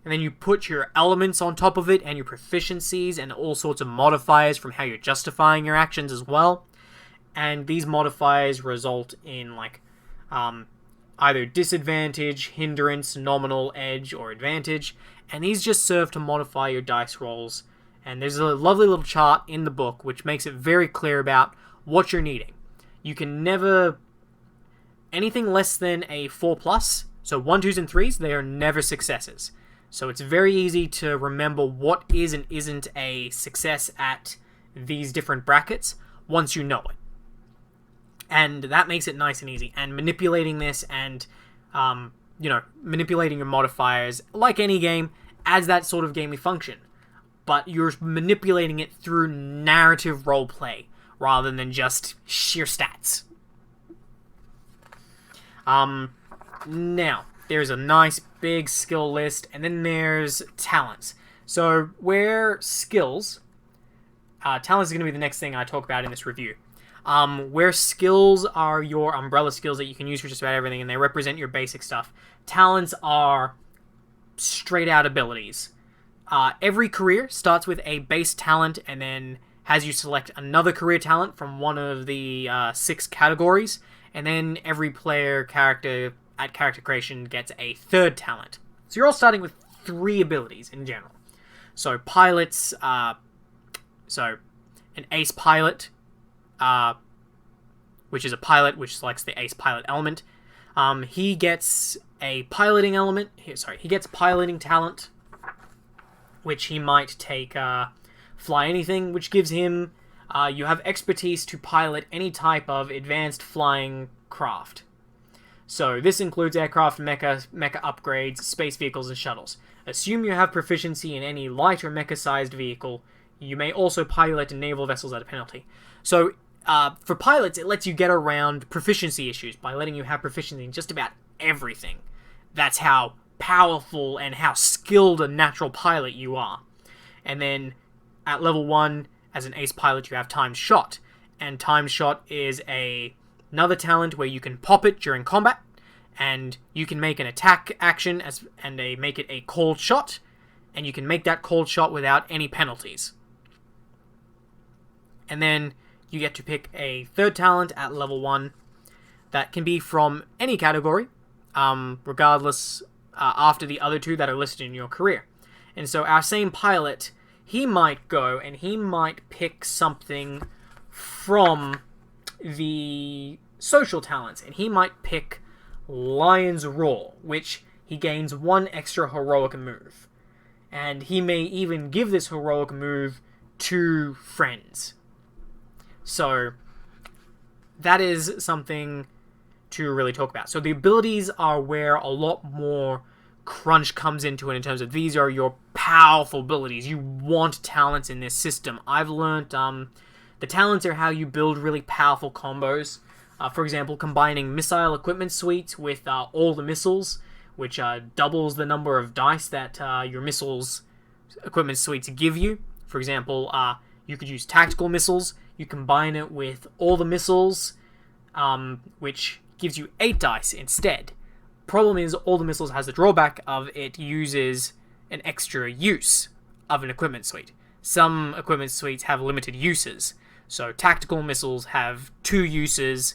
[SPEAKER 1] And then you put your elements on top of it, and your proficiencies, and all sorts of modifiers from how you're justifying your actions as well. And these modifiers result in, either disadvantage, hindrance, nominal, edge, or advantage. And these just serve to modify your dice rolls. And there's a lovely little chart in the book which makes it very clear about what you're needing. You can never... anything less than a 4+, so 1, 2s, and 3s, they are never successes. So it's very easy to remember what is and isn't a success at these different brackets once you know it. And that makes it nice and easy. And manipulating this and, manipulating your modifiers, like any game, adds that sort of gamey function. But you're manipulating it through narrative roleplay, rather than just sheer stats. Now, there's a nice big skill list, and then there's talents. So, where skills... talents is going to be the next thing I talk about in this review. Where skills are your umbrella skills that you can use for just about everything, and they represent your basic stuff. Talents are straight-out abilities. Every career starts with a base talent, and then has you select another career talent from one of the 6 categories, and then every character at character creation gets a third talent. So you're all starting with 3 abilities in general. So pilots, an ace pilot, which is a pilot which selects the ace pilot element. He gets a piloting element. He gets piloting talent, which he might take fly anything, which gives him you have expertise to pilot any type of advanced flying craft. So this includes aircraft, mecha upgrades, space vehicles, and shuttles. Assume you have proficiency in any light or mecha-sized vehicle. You may also pilot naval vessels at a penalty. So for pilots, it lets you get around proficiency issues by letting you have proficiency in just about everything. That's how powerful and how skilled a natural pilot you are. And then at level 1, as an ace pilot, you have timed shot. And timed shot is another talent where you can pop it during combat, and you can make an attack action make it a cold shot, and you can make that cold shot without any penalties. And then you get to pick a third talent at level 1 that can be from any category, regardless, after the other 2 that are listed in your career. And so our same pilot, he might go and he might pick something from the social talents, and he might pick Lion's Roar, which he gains 1 extra heroic move. And he may even give this heroic move to friends. So that is something to really talk about. So the abilities are where a lot more crunch comes into it, in terms of these are your powerful abilities. You want talents in this system. I've learned the talents are how you build really powerful combos. For example, combining missile equipment suites with all the missiles, which doubles the number of dice that your missiles equipment suites give you. For example, you could use tactical missiles. You combine it with all the missiles, which gives you 8 dice instead. Problem is, all the missiles has the drawback of it uses an extra use of an equipment suite. Some equipment suites have limited uses. So tactical missiles have 2 uses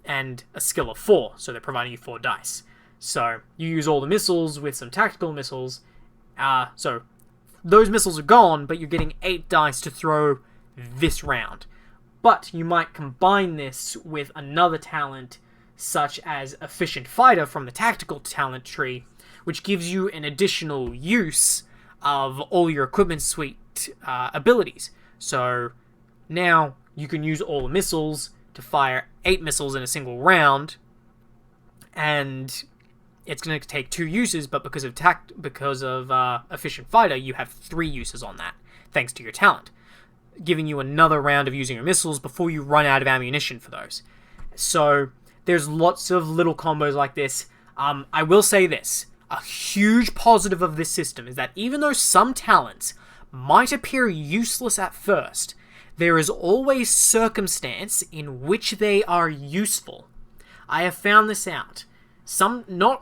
[SPEAKER 1] and a skill of 4, so they're providing you 4 dice. So you use all the missiles with some tactical missiles. So those missiles are gone, but you're getting 8 dice to throw this round. But you might combine this with another talent, such as Efficient Fighter from the tactical talent tree, which gives you an additional use of all your equipment suite abilities. So now you can use all the missiles to fire 8 missiles in a single round, and it's going to take 2 uses, but because of Efficient Fighter, you have 3 uses on that, thanks to your talent, giving you another round of using your missiles before you run out of ammunition for those. So there's lots of little combos like this. I will say this. A huge positive of this system is that even though some talents might appear useless at first, there is always circumstance in which they are useful. I have found this out.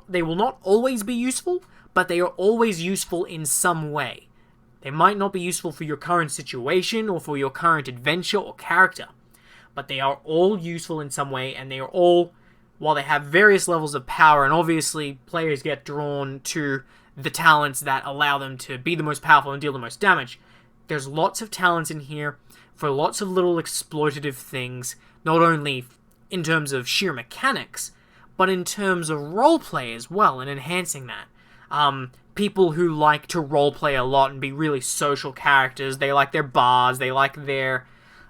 [SPEAKER 1] They will not always be useful, but they are always useful in some way. They might not be useful for your current situation or for your current adventure or character, but they are all useful in some way, and they are all, while they have various levels of power, and obviously players get drawn to the talents that allow them to be the most powerful and deal the most damage, there's lots of talents in here for lots of little exploitative things, not only in terms of sheer mechanics, but in terms of roleplay as well, and enhancing that. People who like to roleplay a lot and be really social characters, they like their bars, they like their,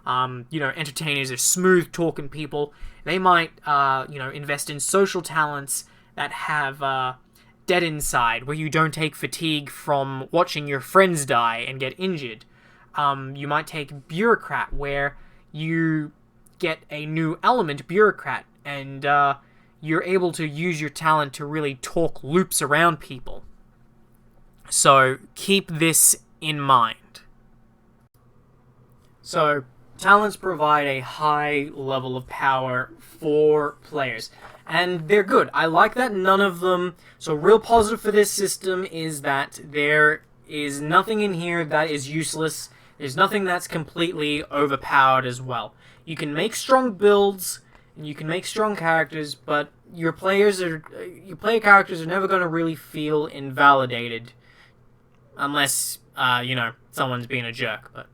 [SPEAKER 1] entertainers, they're smooth-talking people. They might, invest in social talents that have dead inside, where you don't take fatigue from watching your friends die and get injured. You might take Bureaucrat, where you get a new element, Bureaucrat, and you're able to use your talent to really talk loops around people. So keep this in mind. So talents provide a high level of power for players, and they're good. I like that none of them... So real positive for this system is that there is nothing in here that is useless. There's nothing that's completely overpowered as well. You can make strong builds, and you can make strong characters, but your player characters are never going to really feel invalidated, unless someone's being a jerk. But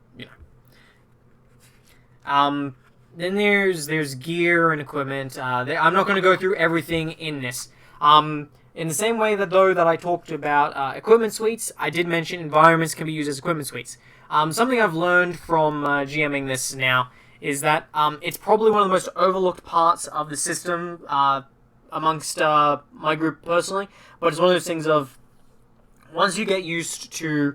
[SPEAKER 1] then there's gear and equipment. I'm not going to go through everything in this. In the same way that I talked about equipment suites, I did mention environments can be used as equipment suites. Something I've learned from GMing this now is that it's probably one of the most overlooked parts of the system amongst my group personally, but it's one of those things of, once you get used to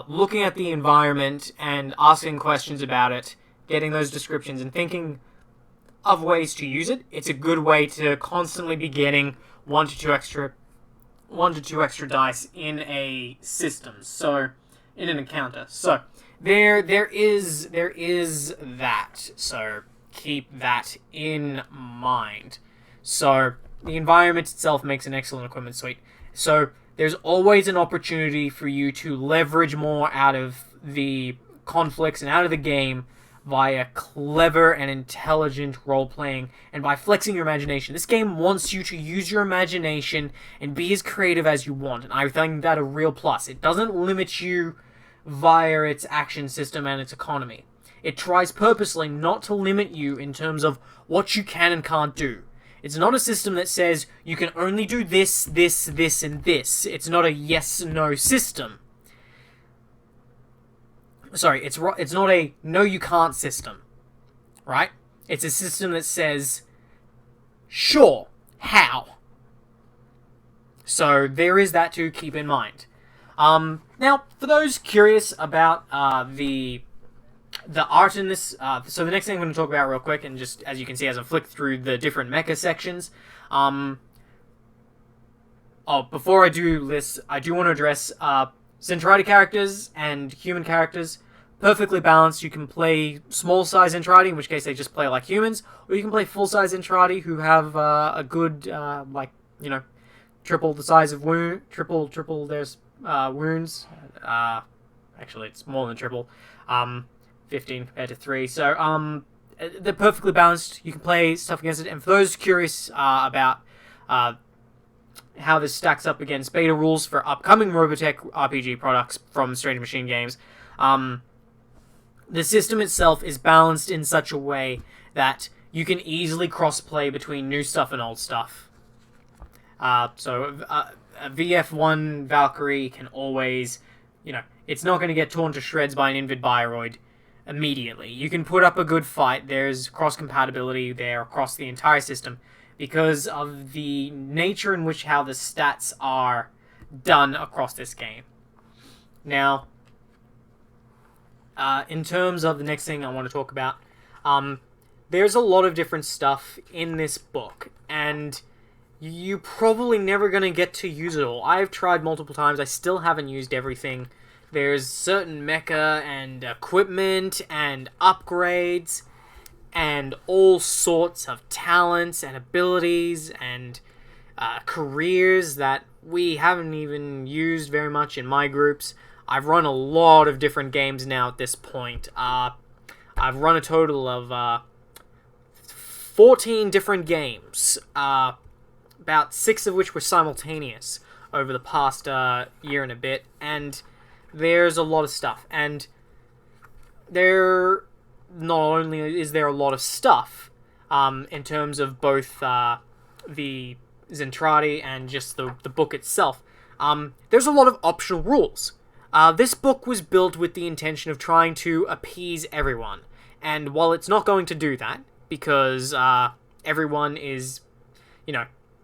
[SPEAKER 1] looking at the environment and asking questions about it, getting those descriptions and thinking of ways to use it, it's a good way to constantly be getting 1 to 2 extra dice in a system. So, in an encounter. So, there is that. So, keep that in mind. So, the environment itself makes an excellent equipment suite. So, there's always an opportunity for you to leverage more out of the conflicts and out of the game via clever and intelligent role-playing, and by flexing your imagination. This game wants you to use your imagination and be as creative as you want, and I find that a real plus. It doesn't limit you via its action system and its economy. It tries purposely not to limit you in terms of what you can and can't do. It's not a system that says you can only do this, this, this, and this. It's not a yes-no system. Sorry, it's not a no you can't system, right? It's a system that says, sure, how? So there is that to keep in mind. Now, for those curious about the art in this, so the next thing I'm going to talk about real quick, and just as you can see as I flick through the different mecha sections, before I do this, I do want to address Zentradi characters and human characters. Perfectly balanced. You can play small-size Zentradi, in which case they just play like humans, or you can play full-size Zentradi who have a good, triple the size of triple their wounds. Actually, it's more than triple. 15 compared to 3. So, they're perfectly balanced. You can play stuff against it. And for those curious about how this stacks up against beta rules for upcoming Robotech RPG products from Strange Machine Games. The system itself is balanced in such a way that you can easily cross-play between new stuff and old stuff. So a VF1 Valkyrie can always, it's not going to get torn to shreds by an Invid Bioroid immediately. You can put up a good fight. There's cross-compatibility there across the entire system because of the nature in which how the stats are done across this game. Now, in terms of the next thing I want to talk about, there's a lot of different stuff in this book, and you're probably never going to get to use it all. I've tried multiple times. I still haven't used everything. There's certain mecha and equipment and upgrades and all sorts of talents and abilities and careers that we haven't even used very much in my groups. I've run a lot of different games now at this point. I've run a total of 14 different games, about 6 of which were simultaneous over the past year and a bit, and there's a lot of stuff. And not only is there a lot of stuff in terms of both the Zentradi and just the book itself, there's a lot of optional rules. This book was built with the intention of trying to appease everyone, and while it's not going to do that, because everyone is,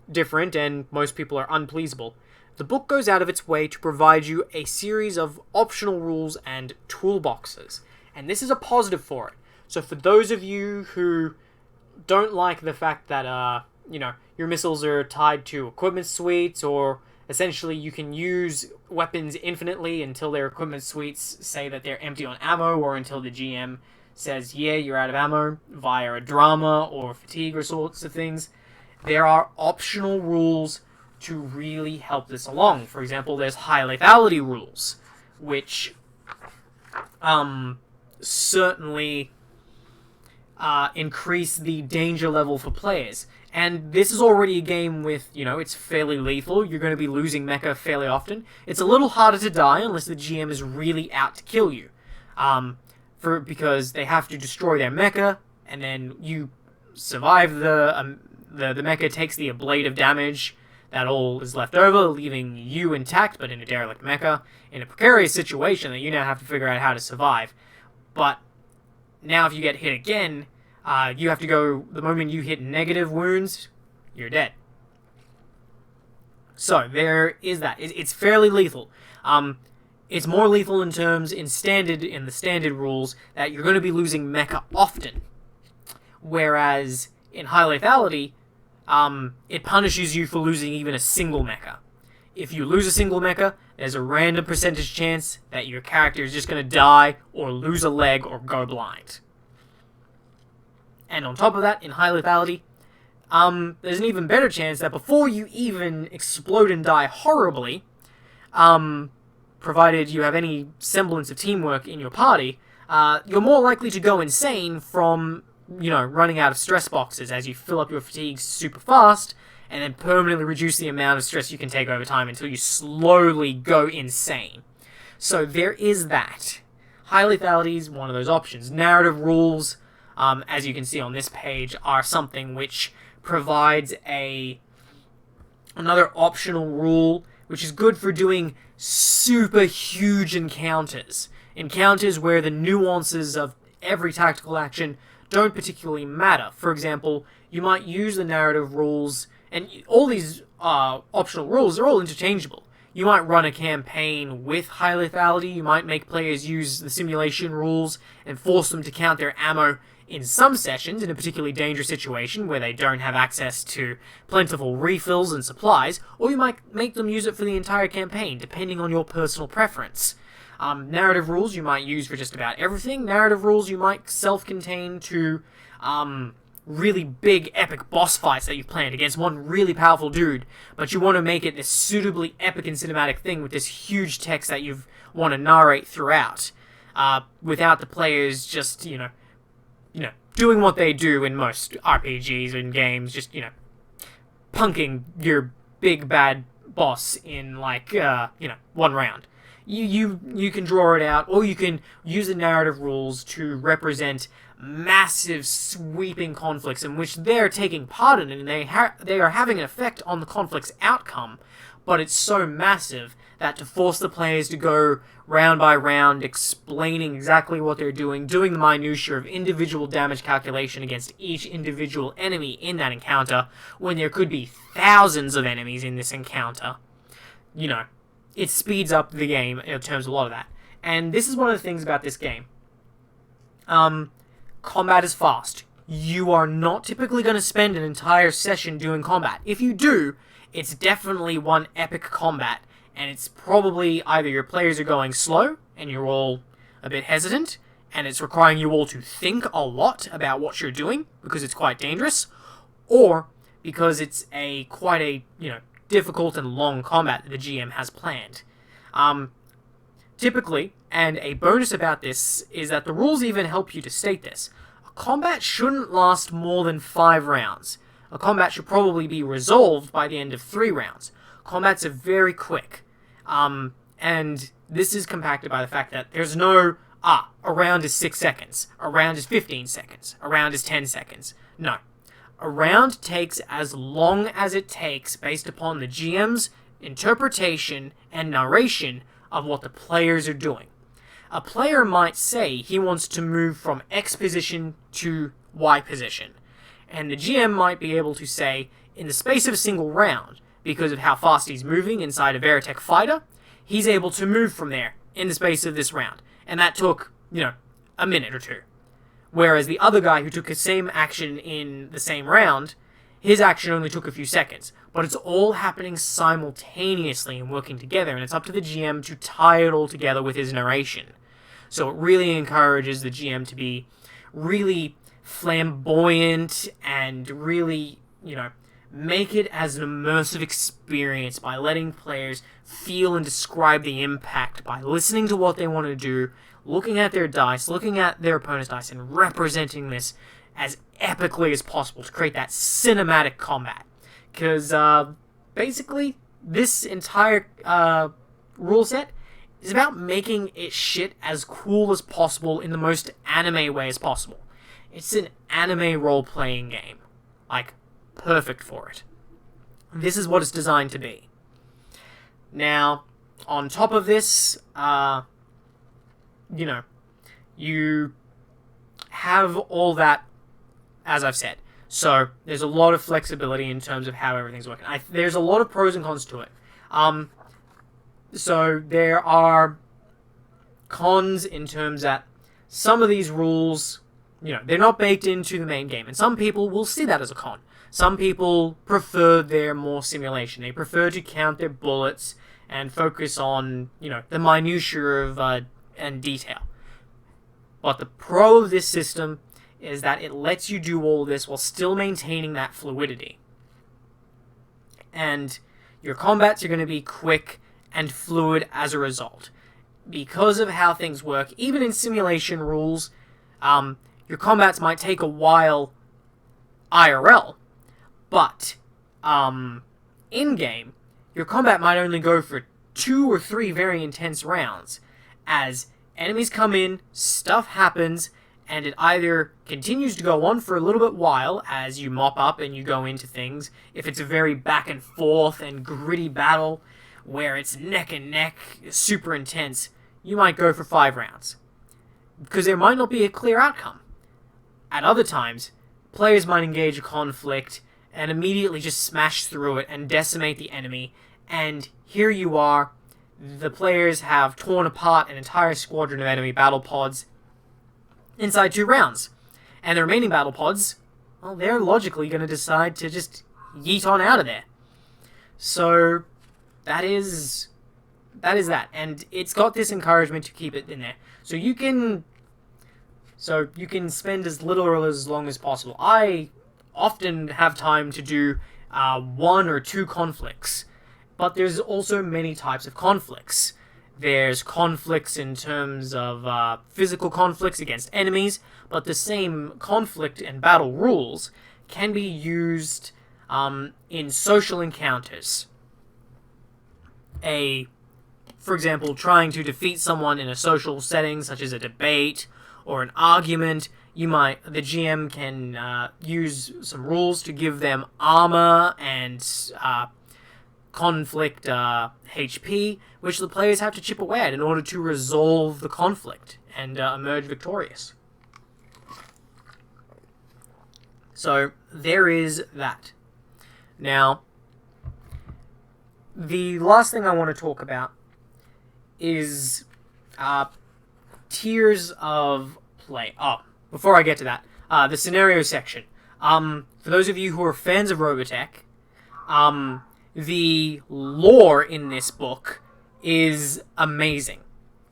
[SPEAKER 1] different and most people are unpleasable, the book goes out of its way to provide you a series of optional rules and toolboxes, and this is a positive for it. So for those of you who don't like the fact that, your missiles are tied to equipment suites, or essentially you can use weapons infinitely until their equipment suites say that they're empty on ammo, or until the GM says, yeah, you're out of ammo, via a drama or fatigue or sorts of things, there are optional rules to really help this along. For example, there's high lethality rules, which certainly increase the danger level for players. And this is already a game with, it's fairly lethal. You're going to be losing mecha fairly often. It's a little harder to die unless the GM is really out to kill you. Because they have to destroy their mecha, and then you survive the mecha takes the ablative damage that all is left over, leaving you intact, but in a derelict mecha, in a precarious situation that you now have to figure out how to survive. But now if you get hit again, you have to go, the moment you hit negative wounds, you're dead. So, there is that. It's fairly lethal. It's more lethal in the standard rules, that you're going to be losing mecha often. Whereas, in high lethality, it punishes you for losing even a single mecha. If you lose a single mecha, there's a random percentage chance that your character is just going to die, or lose a leg, or go blind. And on top of that, in high lethality, there's an even better chance that before you even explode and die horribly, provided you have any semblance of teamwork in your party, you're more likely to go insane from, running out of stress boxes as you fill up your fatigue super fast, and then permanently reduce the amount of stress you can take over time until you slowly go insane. So there is that. High lethality is one of those options. Narrative rules, as you can see on this page, are something which provides another optional rule, which is good for doing super huge encounters. Encounters where the nuances of every tactical action don't particularly matter. For example, you might use the narrative rules, and all these optional rules are all interchangeable. You might run a campaign with high lethality, you might make players use the simulation rules and force them to count their ammo in some sessions in a particularly dangerous situation where they don't have access to plentiful refills and supplies, or you might make them use it for the entire campaign, depending on your personal preference. Narrative rules you might use for just about everything. Narrative rules you might self-contain to really big, epic boss fights that you've planned against one really powerful dude, but you want to make it this suitably epic and cinematic thing with this huge text that you want to narrate throughout, without the players just, doing what they do in most RPGs and games, just, punking your big bad boss in like one round. You can draw it out, or you can use the narrative rules to represent massive sweeping conflicts in which they're taking part in it, and they are having an effect on the conflict's outcome, but it's so massive that to force the players to go round by round explaining exactly what they're doing the minutiae of individual damage calculation against each individual enemy in that encounter, when there could be thousands of enemies in this encounter, it speeds up the game in terms of a lot of that. And this is one of the things about this game. Combat is fast. You are not typically going to spend an entire session doing combat. If you do, it's definitely one epic combat, and it's probably either your players are going slow, and you're all a bit hesitant, and it's requiring you all to think a lot about what you're doing, because it's quite dangerous, or because it's quite a difficult and long combat that the GM has planned. Typically, and a bonus about this is that the rules even help you to state this, a combat shouldn't last more than 5 rounds. A combat should probably be resolved by the end of 3 rounds. Combats are very quick. And this is compacted by the fact that there's no, a round is 6 seconds, a round is 15 seconds, a round is 10 seconds. No. A round takes as long as it takes based upon the GM's interpretation and narration of what the players are doing. A player might say he wants to move from X position to Y position, and the GM might be able to say, in the space of a single round, because of how fast he's moving inside a Veritech fighter, he's able to move from there in the space of this round. And that took, a minute or two. Whereas the other guy who took the same action in the same round, his action only took a few seconds. But it's all happening simultaneously and working together, and it's up to the GM to tie it all together with his narration. So it really encourages the GM to be really flamboyant and really, make it as an immersive experience by letting players feel and describe the impact by listening to what they want to do, looking at their dice, looking at their opponent's dice, and representing this as epically as possible to create that cinematic combat. Because, basically, this entire rule set is about making it shit as cool as possible in the most anime way as possible. It's an anime role-playing game. Perfect for it. This is what it's designed to be. Now, on top of this, you have all that, as I've said. So, there's a lot of flexibility in terms of how everything's working. There's a lot of pros and cons to it. So, there are cons in terms that some of these rules, they're not baked into the main game. And some people will see that as a con. Some people prefer their more simulation. They prefer to count their bullets and focus on, the minutiae of and detail. But the pro of this system is that it lets you do all this while still maintaining that fluidity. And your combats are going to be quick and fluid as a result. Because of how things work, even in simulation rules, your combats might take a while IRL, but in-game, your combat might only go for 2 or 3 very intense rounds, as enemies come in, stuff happens, and it either continues to go on for a little bit while as you mop up and you go into things. If it's a very back and forth and gritty battle where it's neck and neck, super intense, you might go for 5 rounds, because there might not be a clear outcome. At other times, players might engage a conflict and immediately just smash through it and decimate the enemy, and here you are, the players have torn apart an entire squadron of enemy battle pods inside 2 rounds. And the remaining battle pods, well, they're logically going to decide to just yeet on out of there. So, that is that. And it's got this encouragement to keep it in there. So you can spend as little or as long as possible. I often have time to do 1 or 2 conflicts, but there's also many types of conflicts. There's conflicts in terms of physical conflicts against enemies, but the same conflict and battle rules can be used in social encounters. For example, trying to defeat someone in a social setting, such as a debate or an argument, the GM can use some rules to give them armor and conflict HP, which the players have to chip away at in order to resolve the conflict and emerge victorious. So there is that. Now, the last thing I want to talk about is tiers of play. Oh, before I get to that, the scenario section. For those of you who are fans of Robotech, the lore in this book is amazing.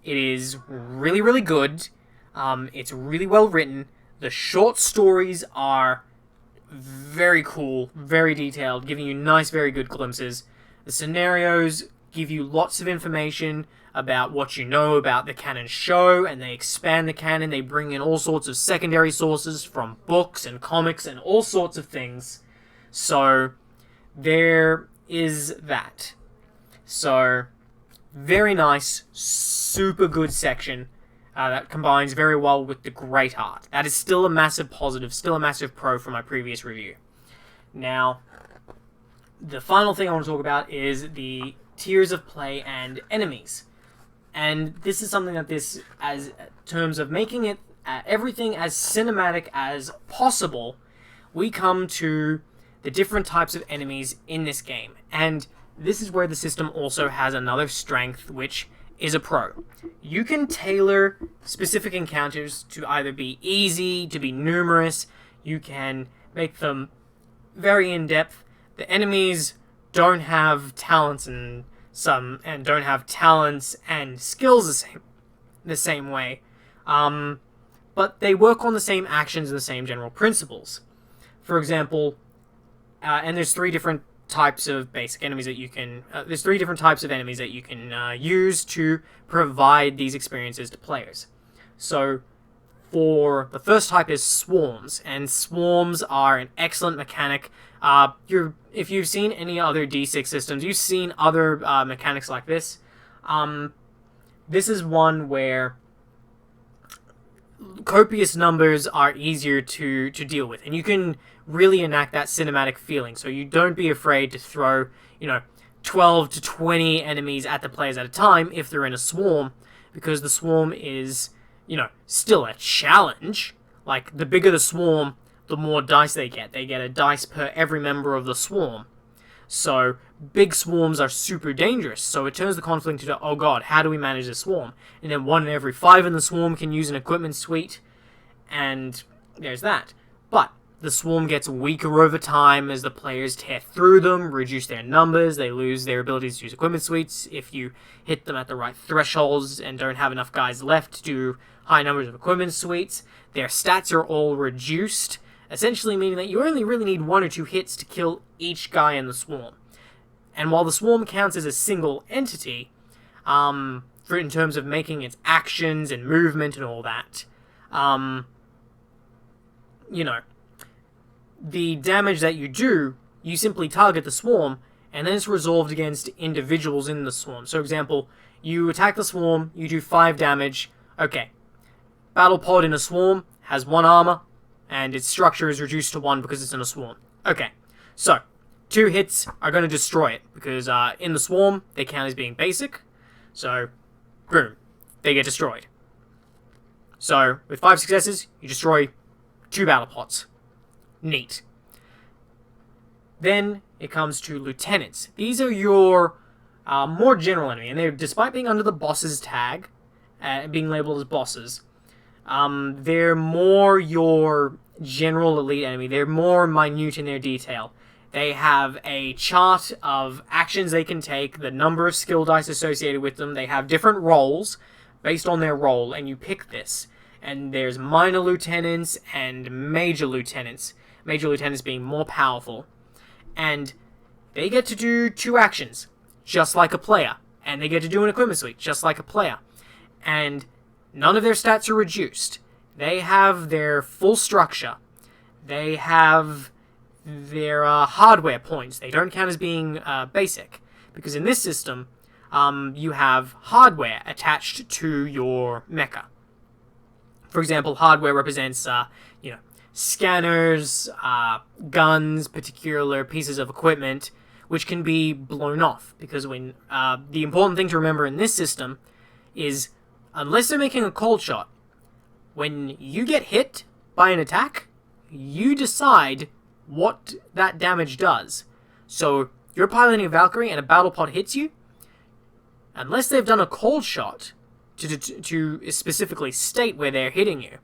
[SPEAKER 1] It is really, really good. It's really well written. The short stories are very cool, very detailed, giving you nice, very good glimpses. The scenarios give you lots of information about what you know about the canon show, and they expand the canon. They bring in all sorts of secondary sources from books and comics and all sorts of things. So there is that. So very nice, super good section that combines very well with the great art. That is still a massive positive, still a massive pro from my previous review. Now, the final thing I want to talk about is the tiers of play and enemies. And this is something that as terms of making it everything as cinematic as possible, we come to the different types of enemies in this game. And this is where the system also has another strength, which is a pro. You can tailor specific encounters to either be easy, to be numerous. You can make them very in-depth. The enemies don't have talents and don't have talents and skills the same way, but they work on the same actions and the same general principles. For example, and there's three different types of basic enemies that you can. There's three different types of enemies that you can use to provide these experiences to players. So, for the first type is swarms, and swarms are an excellent mechanic. If you've seen any other D6 systems, you've seen other mechanics like this. This is one where copious numbers are easier to deal with, and you can really enact that cinematic feeling. So you don't be afraid to throw, 12 to 20 enemies at the players at a time if they're in a swarm, because the swarm is, still a challenge. Like, the bigger the swarm, the more dice they get. They get a dice per every member of the swarm. So, big swarms are super dangerous. So it turns the conflict into, oh god, how do we manage this swarm? And then 1 in every 5 in the swarm can use an equipment suite, and there's that. But the swarm gets weaker over time as the players tear through them, reduce their numbers, they lose their abilities to use equipment suites. If you hit them at the right thresholds and don't have enough guys left to do high numbers of equipment suites, their stats are all reduced, essentially meaning that you only really need 1 or 2 hits to kill each guy in the swarm. And while the swarm counts as a single entity, in terms of making its actions and movement and all that, the damage that you do, you simply target the swarm, and then it's resolved against individuals in the swarm. So, for example, you attack the swarm, you do 5 damage, okay. Battle pod in a swarm has 1 armor, and its structure is reduced to 1 because it's in a swarm. Okay, so 2 hits are going to destroy it, because in the swarm, they count as being basic, so boom, they get destroyed. So, with 5 successes, you destroy 2 battle pods. Neat. Then it comes to lieutenants. These are your more general enemy, and they're, despite being under the boss's tag, being labeled as bosses, they're more your general elite enemy. They're more minute in their detail. They have a chart of actions they can take, the number of skill dice associated with them. They have different roles based on their role, and you pick this. And there's minor lieutenants and major lieutenants. Major lieutenants being more powerful. And they get to do 2 actions, just like a player. And they get to do an equipment suite, just like a player. And none of their stats are reduced. They have their full structure. They have they're hardware points. They don't count as being basic, because in this system, you have hardware attached to your mecha. For example, hardware represents, scanners, guns, particular pieces of equipment, which can be blown off. Because when the important thing to remember in this system is, unless they're making a cold shot, when you get hit by an attack, you decide what that damage does. So, you're piloting a Valkyrie and a battle pod hits you, unless they've done a cold shot to specifically state where they're hitting you,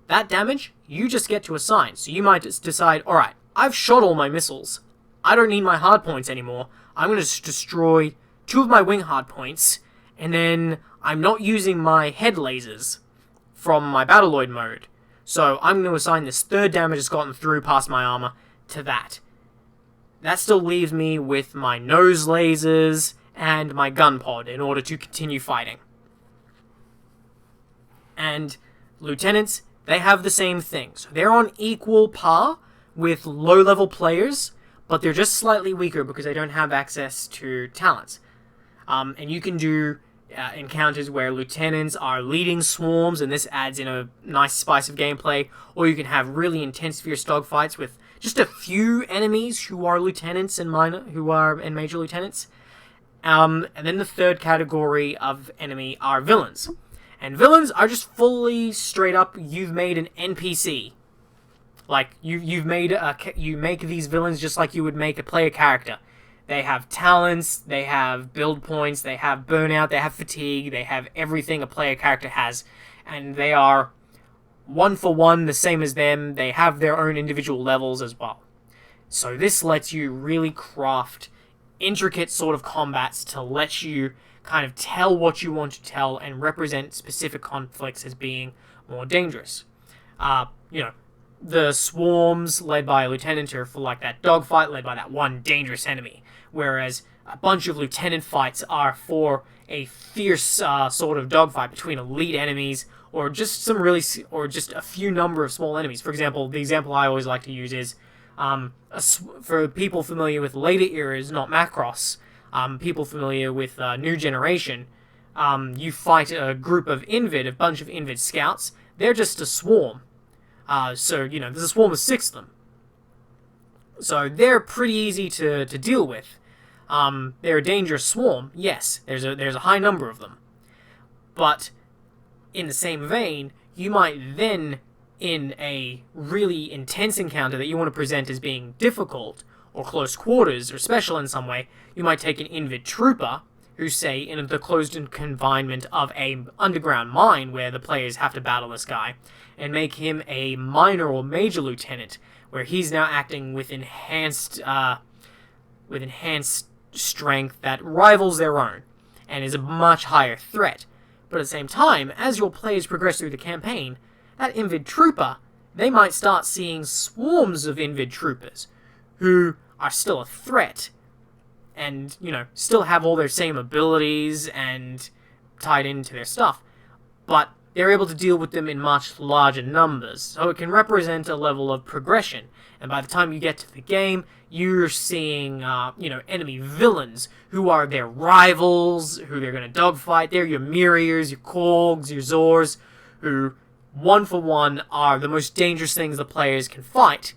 [SPEAKER 1] that damage, you just get to assign. So you might just decide, alright, I've shot all my missiles. I don't need my hard points anymore. I'm going to destroy 2 of my wing hard points, and then I'm not using my head lasers from my Battleoid mode. So I'm going to assign this 3rd damage that's gotten through past my armor to that. That still leaves me with my nose lasers and my gun pod in order to continue fighting. And lieutenants, they have the same thing. So they're on equal par with low-level players, but they're just slightly weaker because they don't have access to talents. And you can do encounters where lieutenants are leading swarms, and this adds in a nice spice of gameplay, or you can have really intense fierce dogfights with just a few enemies who are lieutenants and major lieutenants. And then the 3rd category of enemy are villains. And villains are just fully straight up, you've made an NPC. Like, you make these villains just like you would make a player character. They have talents, they have build points, they have burnout, they have fatigue, they have everything a player character has. And they are one for one the same as them. They have their own individual levels as well. So this lets you really craft intricate sort of combats to let you kind of tell what you want to tell and represent specific conflicts as being more dangerous. The swarms led by a lieutenant are for like that dogfight led by that one dangerous enemy, whereas a bunch of lieutenant fights are for a fierce sort of dogfight between elite enemies, or just just a few number of small enemies. For example, the example I always like to use is for people familiar with later eras, not Macross. People familiar with New Generation, you fight a group of a bunch of Invid scouts. They're just a swarm. There's a swarm of 6 of them. So they're pretty easy to deal with. They're a dangerous swarm, yes. There's a high number of them. But in the same vein, you might then, in a really intense encounter that you want to present as being difficult, or close quarters, or special in some way, you might take an Invid trooper, who say in the closed confinement of a underground mine where the players have to battle this guy, and make him a minor or major lieutenant, where he's now acting with enhanced strength that rivals their own, and is a much higher threat. But at the same time, as your players progress through the campaign, that Invid trooper, they might start seeing swarms of Invid troopers, who are still a threat, and, still have all their same abilities and tied into their stuff, but they're able to deal with them in much larger numbers, so it can represent a level of progression, and by the time you get to the game, you're seeing, enemy villains, who are their rivals, who they're going to dogfight. They're your Miriers, your Korgs, your Zors, who, one for one, are the most dangerous things the players can fight,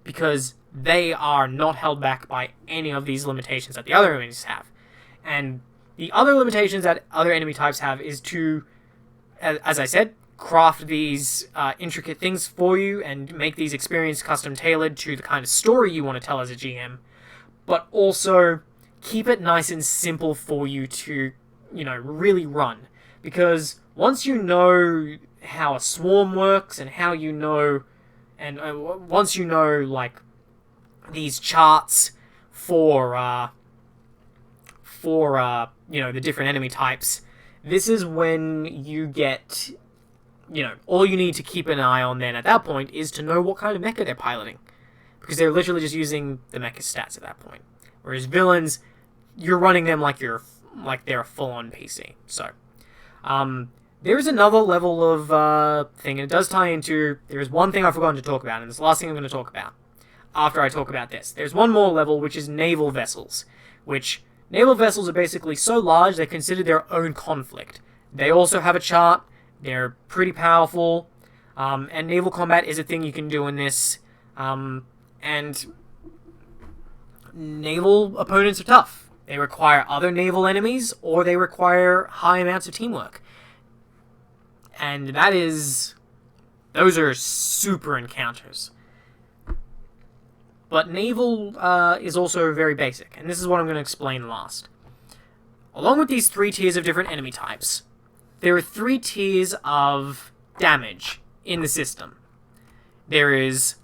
[SPEAKER 1] because they are not held back by any of these limitations that the other enemies have. And the other limitations that other enemy types have is to, as I said, craft these intricate things for you and make these experiences custom tailored to the kind of story you want to tell as a GM, but also keep it nice and simple for you to, really run. Because once you know how a swarm works and how once you know, like, these charts for the different enemy types, this is when you get, all you need to keep an eye on then at that point is to know what kind of mecha they're piloting. Because they're literally just using the mecha stats at that point. Whereas villains, you're running them like they're a full-on PC. So, there's another level of thing, and it does tie into, there's one thing I've forgotten to talk about, and it's the last thing I'm going to talk about. after I talk about this. There's one more level, which is Naval Vessels, which Naval Vessels are basically so large they're considered their own conflict. They also have a chart, they're pretty powerful, and Naval Combat is a thing you can do in this, and naval opponents are tough. They require other naval enemies, or they require high amounts of teamwork. And those are super encounters. But naval is also very basic, and this is what I'm going to explain last. Along with these 3 tiers of different enemy types, there are 3 tiers of damage in the system. There is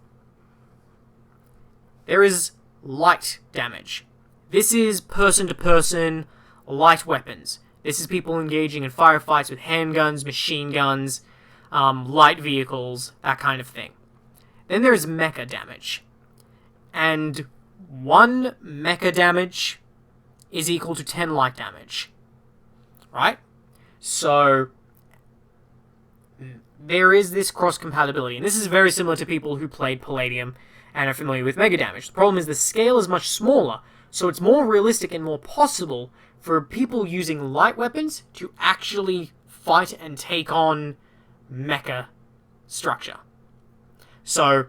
[SPEAKER 1] light damage. This is person-to-person light weapons. This is people engaging in firefights with handguns, machine guns, light vehicles, that kind of thing. Then there's mecha damage. And 1 mecha damage is equal to 10 light damage. Right? So there is this cross-compatibility. And this is very similar to people who played Palladium and are familiar with mega damage. The problem is the scale is much smaller, so it's more realistic and more possible for people using light weapons to actually fight and take on mecha structure. So,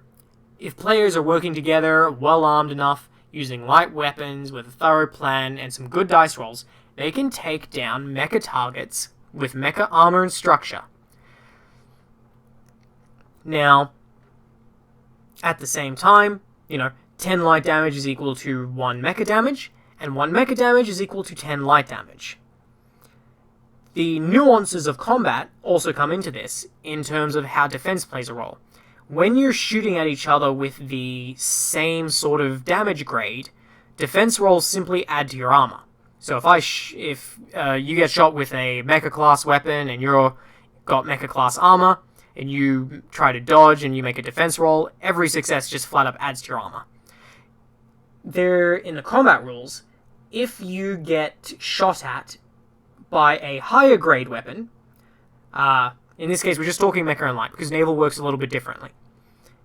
[SPEAKER 1] if players are working together, well-armed enough, using light weapons with a thorough plan and some good dice rolls, they can take down mecha targets with mecha armor and structure. Now, at the same time, 10 light damage is equal to 1 mecha damage, and 1 mecha damage is equal to 10 light damage. The nuances of combat also come into this, in terms of how defense plays a role. When you're shooting at each other with the same sort of damage grade, defense rolls simply add to your armor. So if you get shot with a mecha class weapon and you've got mecha class armor, and you try to dodge and you make a defense roll, every success just flat up adds to your armor. In the combat rules, if you get shot at by a higher grade weapon, in this case we're just talking mecha and light, because naval works a little bit differently,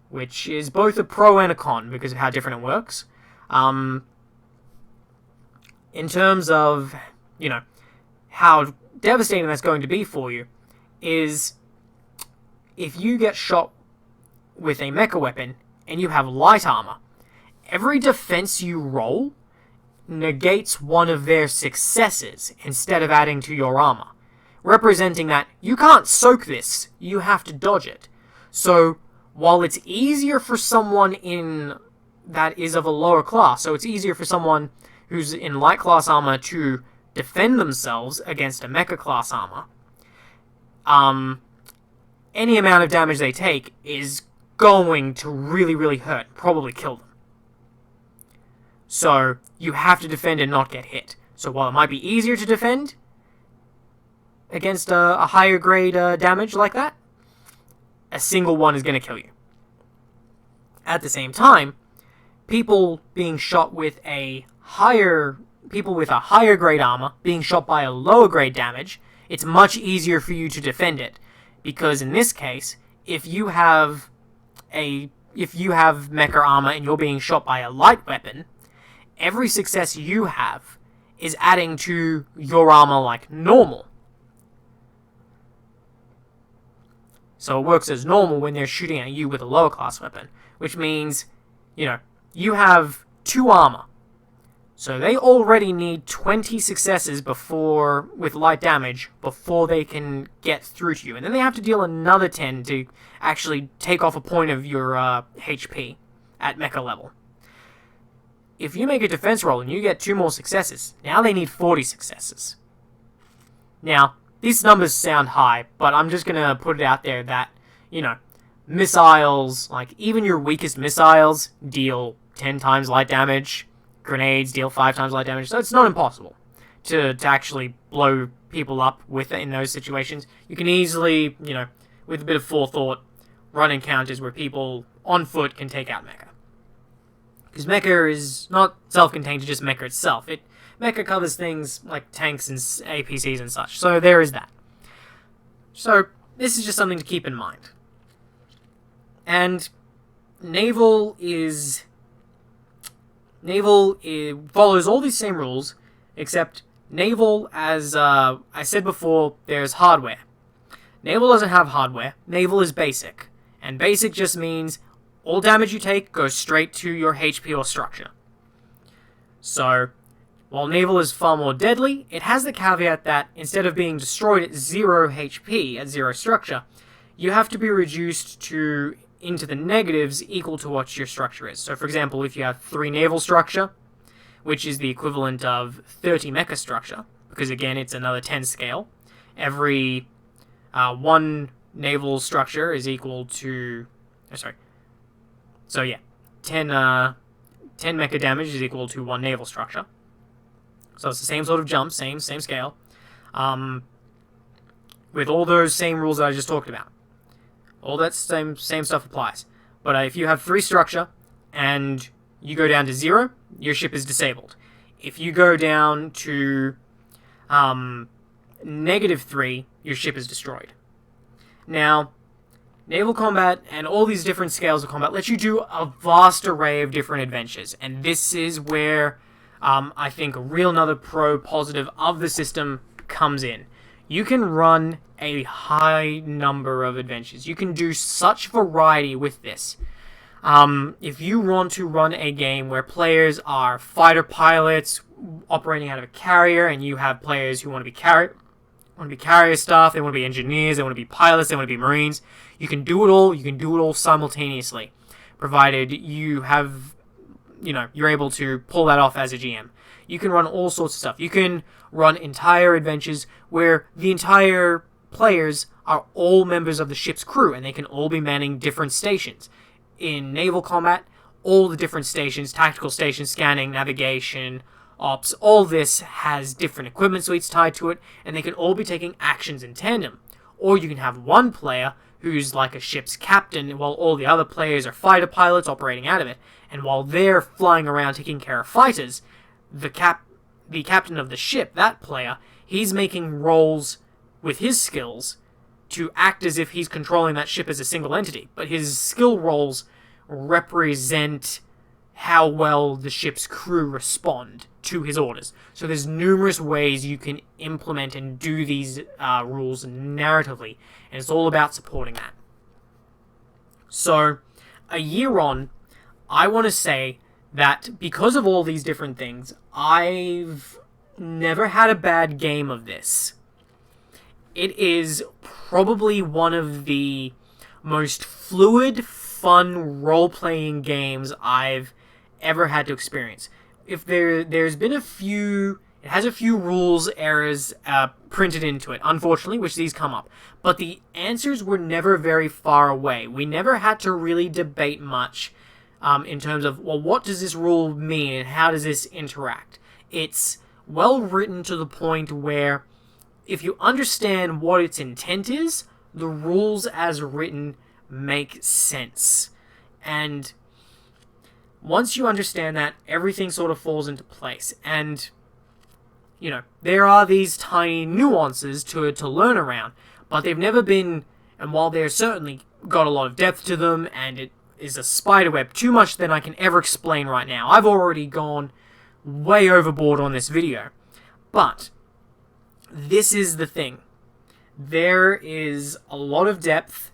[SPEAKER 1] which is both a pro and a con because of how different it works. In terms of, how devastating that's going to be for you, is if you get shot with a mecha weapon and you have light armor, every defense you roll negates one of their successes instead of adding to your armor, representing that you can't soak this, you have to dodge it. So, while it's easier for someone that is of a lower class, so it's easier for someone who's in light class armor to defend themselves against a mecha class armor, any amount of damage they take is going to really, really hurt, probably kill them. So, you have to defend and not get hit. So while it might be easier to defend against a higher grade damage like that, a single one is going to kill you. At the same time, people being shot with a higher grade armor being shot by a lower grade damage, it's much easier for you to defend it. Because in this case, if you have mecha armor and you're being shot by a light weapon, every success you have is adding to your armor like normal. So it works as normal when they're shooting at you with a lower class weapon, which means, you have 2 armor. So they already need 20 successes with light damage before they can get through to you. And then they have to deal another 10 to actually take off a point of your HP at mecha level. If you make a defense roll and you get 2 more successes, now they need 40 successes. Now, these numbers sound high, but I'm just going to put it out there that, missiles, like even your weakest missiles, deal 10 times light damage. Grenades deal 5 times light damage, so it's not impossible to actually blow people up in those situations. You can easily, with a bit of forethought, run encounters where people on foot can take out mecha. Because mecha is not self-contained to just mecha itself. Mecha covers things like tanks and APCs and such, so there is that. So, this is just something to keep in mind. And naval is Naval follows all these same rules, except Naval, as I said before, there's hardware. Naval doesn't have hardware. Naval is basic. And basic just means all damage you take goes straight to your HP or structure. So, while Naval is far more deadly, it has the caveat that instead of being destroyed at 0 HP, at 0 structure, you have to be reduced to into the negatives equal to what your structure is. So, for example, if you have 3 naval structure, which is the equivalent of 30 mecha structure, because again, it's another 10 scale, every 1 naval structure is equal to... So yeah, 10 mecha damage is equal to 1 naval structure. So it's the same sort of jump, same scale, with all those same rules that I just talked about. All that same stuff applies. But if you have 3 structure and you go down to 0, your ship is disabled. If you go down to -3, your ship is destroyed. Now, Naval Combat and all these different scales of combat let you do a vast array of different adventures. And this is where I think a real another positive of the system comes in. You can run a high number of adventures. You can do such variety with this. If you want to run a game where players are fighter pilots operating out of a carrier, and you have players who want to be carrier staff, they want to be engineers, they want to be pilots, they want to be marines, you can do it all. You can do it all simultaneously, provided you have, you're able to pull that off as a GM. You can run all sorts of stuff. You can run entire adventures where the entire players are all members of the ship's crew, and they can all be manning different stations. In Naval Combat, all the different stations, tactical stations, scanning, navigation, ops, all this has different equipment suites tied to it, and they can all be taking actions in tandem. Or you can have one player who's like a ship's captain, while all the other players are fighter pilots operating out of it, and while they're flying around taking care of fighters, the captain of the ship, that player, he's making rolls with his skills to act as if he's controlling that ship as a single entity. But his skill rolls represent how well the ship's crew respond to his orders. So there's numerous ways you can implement and do these rules narratively, and it's all about supporting that. So, a year on, I want to say that because of all these different things, I've never had a bad game of this. It is probably one of the most fluid, fun role-playing games I've ever had to experience. If there's been a few... It has a few rules errors printed into it, unfortunately, which these come up. But the answers were never very far away. We never had to really debate much in terms of, well, what does this rule mean and how does this interact? It's well written to the point where if you understand what its intent is, the rules as written make sense. And once you understand that, everything sort of falls into place. And, there are these tiny nuances to learn around, but they've never been, and while they're certainly got a lot of depth to them, and it is a spiderweb too much than I can ever explain right now. I've already gone way overboard on this video. But this is the thing. There is a lot of depth,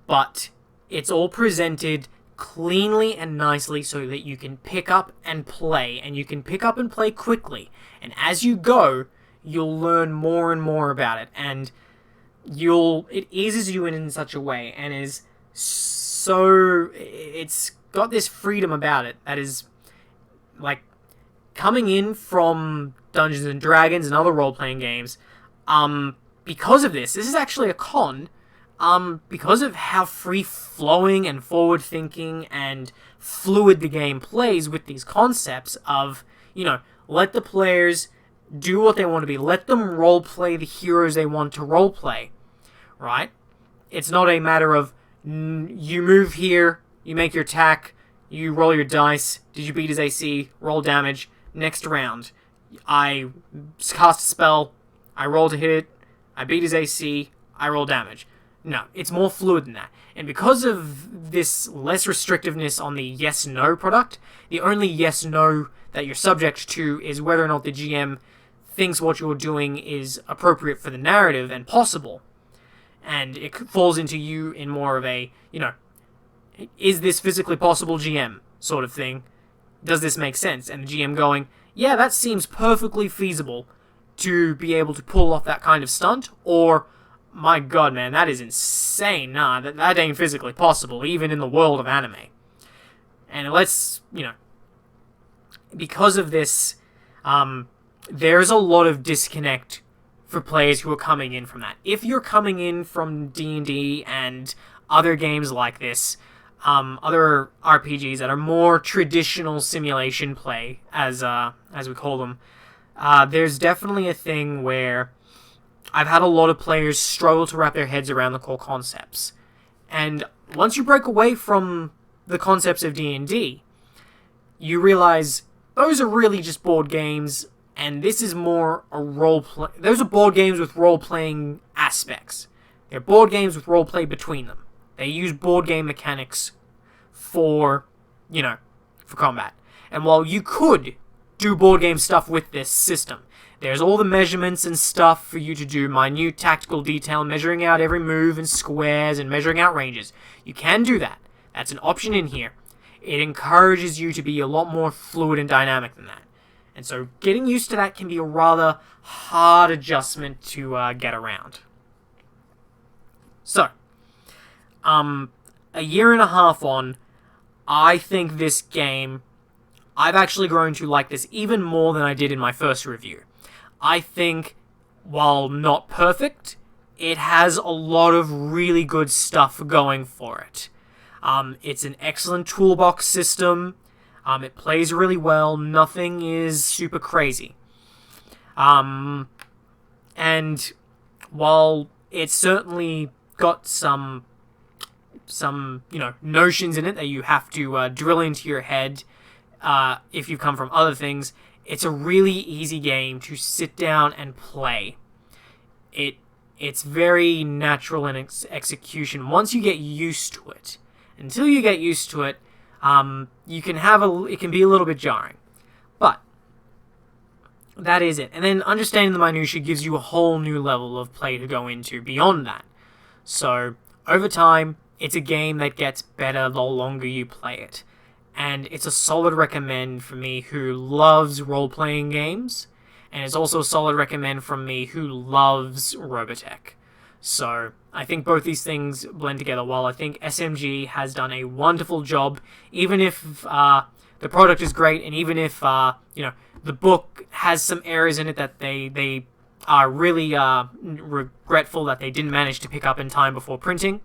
[SPEAKER 1] but it's all presented cleanly and nicely so that you can pick up and play, and you can pick up and play quickly. And as you go, you'll learn more and more about it, and it eases you in such a way, and is so... It's got this freedom about it that is, like, coming in from Dungeons and Dragons and other role-playing games. Because of this is actually a con, because of how free-flowing and forward-thinking and fluid the game plays with these concepts of, let the players do what they want to be. Let them role-play the heroes they want to role-play, right? It's not a matter of, you move here, you make your attack, you roll your dice, did you beat his AC, roll damage, next round. I cast a spell, I roll to hit it, I beat his AC, I roll damage. No, it's more fluid than that. And because of this less restrictiveness on the yes-no product, the only yes-no that you're subject to is whether or not the GM thinks what you're doing is appropriate for the narrative and possible. And it falls into you in more of a, is this physically possible, GM, sort of thing. Does this make sense? And the GM going, yeah, that seems perfectly feasible to be able to pull off that kind of stunt, or, my god, man, that is insane. Nah, that ain't physically possible, even in the world of anime. And let's, because of this, there's a lot of disconnect for players who are coming in from that. If you're coming in from D&D and other games like this, other RPGs that are more traditional simulation play, as we call them, there's definitely a thing where I've had a lot of players struggle to wrap their heads around the core concepts. And once you break away from the concepts of D&D, you realize those are really just board games, and this is more a role-play. Those are board games with role-playing aspects. They're board games with role-play between them. They use board game mechanics for combat. And while you could do board game stuff with this system, there's all the measurements and stuff for you to do minute tactical detail, measuring out every move in squares and measuring out ranges. You can do that. That's an option in here. It encourages you to be a lot more fluid and dynamic than that. And so getting used to that can be a rather hard adjustment to get around. So, a year and a half on, I think this game, I've actually grown to like this even more than I did in my first review. I think, while not perfect, it has a lot of really good stuff going for it. It's an excellent toolbox system. It plays really well. Nothing is super crazy. And while it's certainly got some notions in it that you have to drill into your head if you come from other things, it's a really easy game to sit down and play. It's very natural in its execution once you get used to it. Until you get used to it, it can be a little bit jarring. But that is it. And then understanding the minutiae gives you a whole new level of play to go into beyond that. So, over time, it's a game that gets better the longer you play it. And it's a solid recommend for me who loves role-playing games. And it's also a solid recommend from me who loves Robotech. So, I think both these things blend together. While I think SMG has done a wonderful job, even if the product is great, and even if the book has some errors in it that they are really regretful that they didn't manage to pick up in time before printing.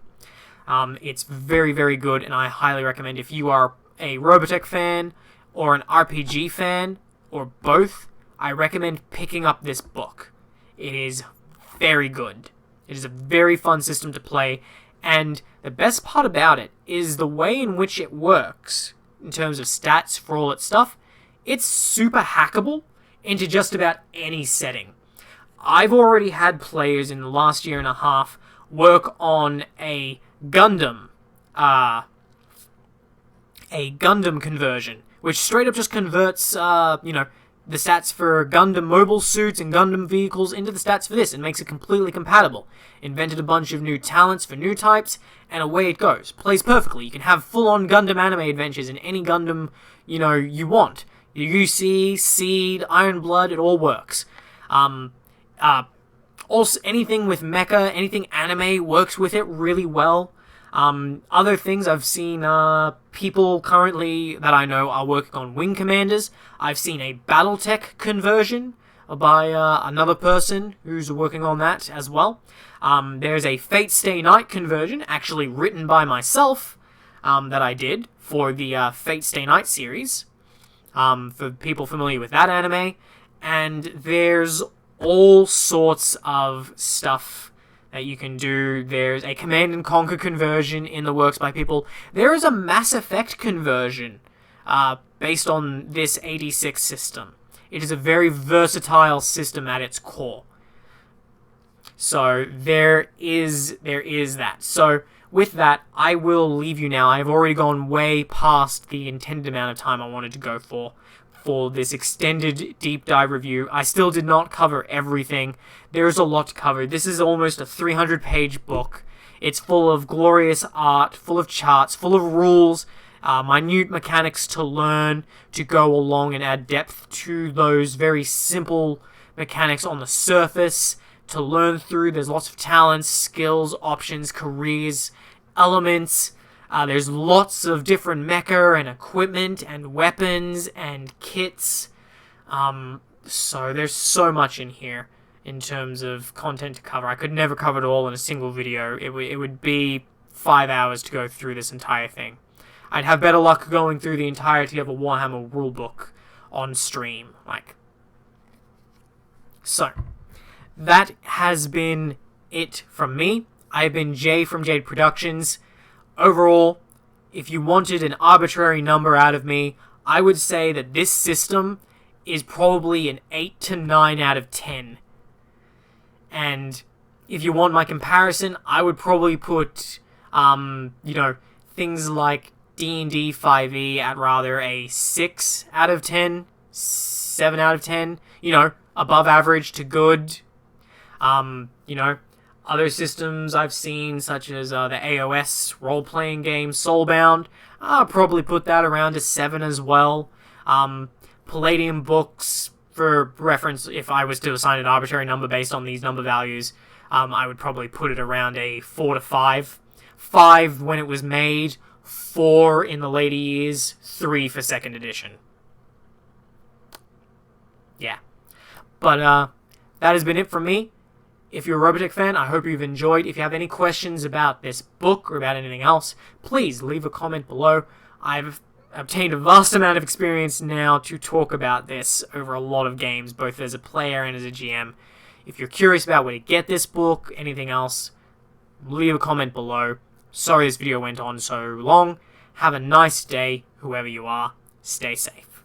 [SPEAKER 1] It's very, very good, and I highly recommend if you are a Robotech fan or an RPG fan or both, I recommend picking up this book. It is very good. It is a very fun system to play, and the best part about it is the way in which it works in terms of stats for all its stuff. It's super hackable into just about any setting. I've already had players in the last year and a half work on a Gundam conversion, which straight up just converts, the stats for Gundam mobile suits and Gundam vehicles into the stats for this and makes it completely compatible. Invented a bunch of new talents for new types, and away it goes. Plays perfectly. You can have full-on Gundam anime adventures in any Gundam, you want. UC, Seed, Iron Blood, it all works. Also, anything with mecha, anything anime works with it really well. Other things I've seen, people currently that I know are working on Wing Commanders. I've seen a Battletech conversion by another person who's working on that as well. There's a Fate Stay Night conversion, actually written by myself, that I did for the Fate Stay Night series, for people familiar with that anime. And there's all sorts of stuff that you can do. There's a Command and Conquer conversion in the works by people. There is a Mass Effect conversion based on this 86 system. It is a very versatile system at its core. So there is that. So with that, I will leave you now. I've already gone way past the intended amount of time I wanted to go for this extended deep dive review. I still did not cover everything. There's a lot to cover. This is almost a 300-page book. It's full of glorious art, full of charts, full of rules, minute mechanics to learn, to go along and add depth to those very simple mechanics on the surface, to learn through. There's lots of talents, skills, options, careers, elements. There's lots of different mecha and equipment and weapons and kits. So there's so much in here in terms of content to cover. I could never cover it all in a single video. It would be 5 hours to go through this entire thing. I'd have better luck going through the entirety of a Warhammer rulebook on stream. So, that has been it from me. I've been Jay from Jade Productions. Overall, if you wanted an arbitrary number out of me, I would say that this system is probably an 8 to 9 out of 10. And if you want my comparison, I would probably put, things like D&D 5e at rather a 6 out of 10, 7 out of 10, above average to good. Other systems I've seen, such as the AOS role-playing game Soulbound, I'll probably put that around a 7 as well. Palladium books, for reference, if I was to assign an arbitrary number based on these number values, I would probably put it around a 4 to 5. 5 when it was made, 4 in the later years, 3 for 2nd edition. Yeah. But, that has been it from me. If you're a Robotech fan, I hope you've enjoyed. If you have any questions about this book or about anything else, please leave a comment below. I've obtained a vast amount of experience now to talk about this over a lot of games, both as a player and as a GM. If you're curious about where to get this book, anything else, leave a comment below. Sorry this video went on so long. Have a nice day, whoever you are. Stay safe.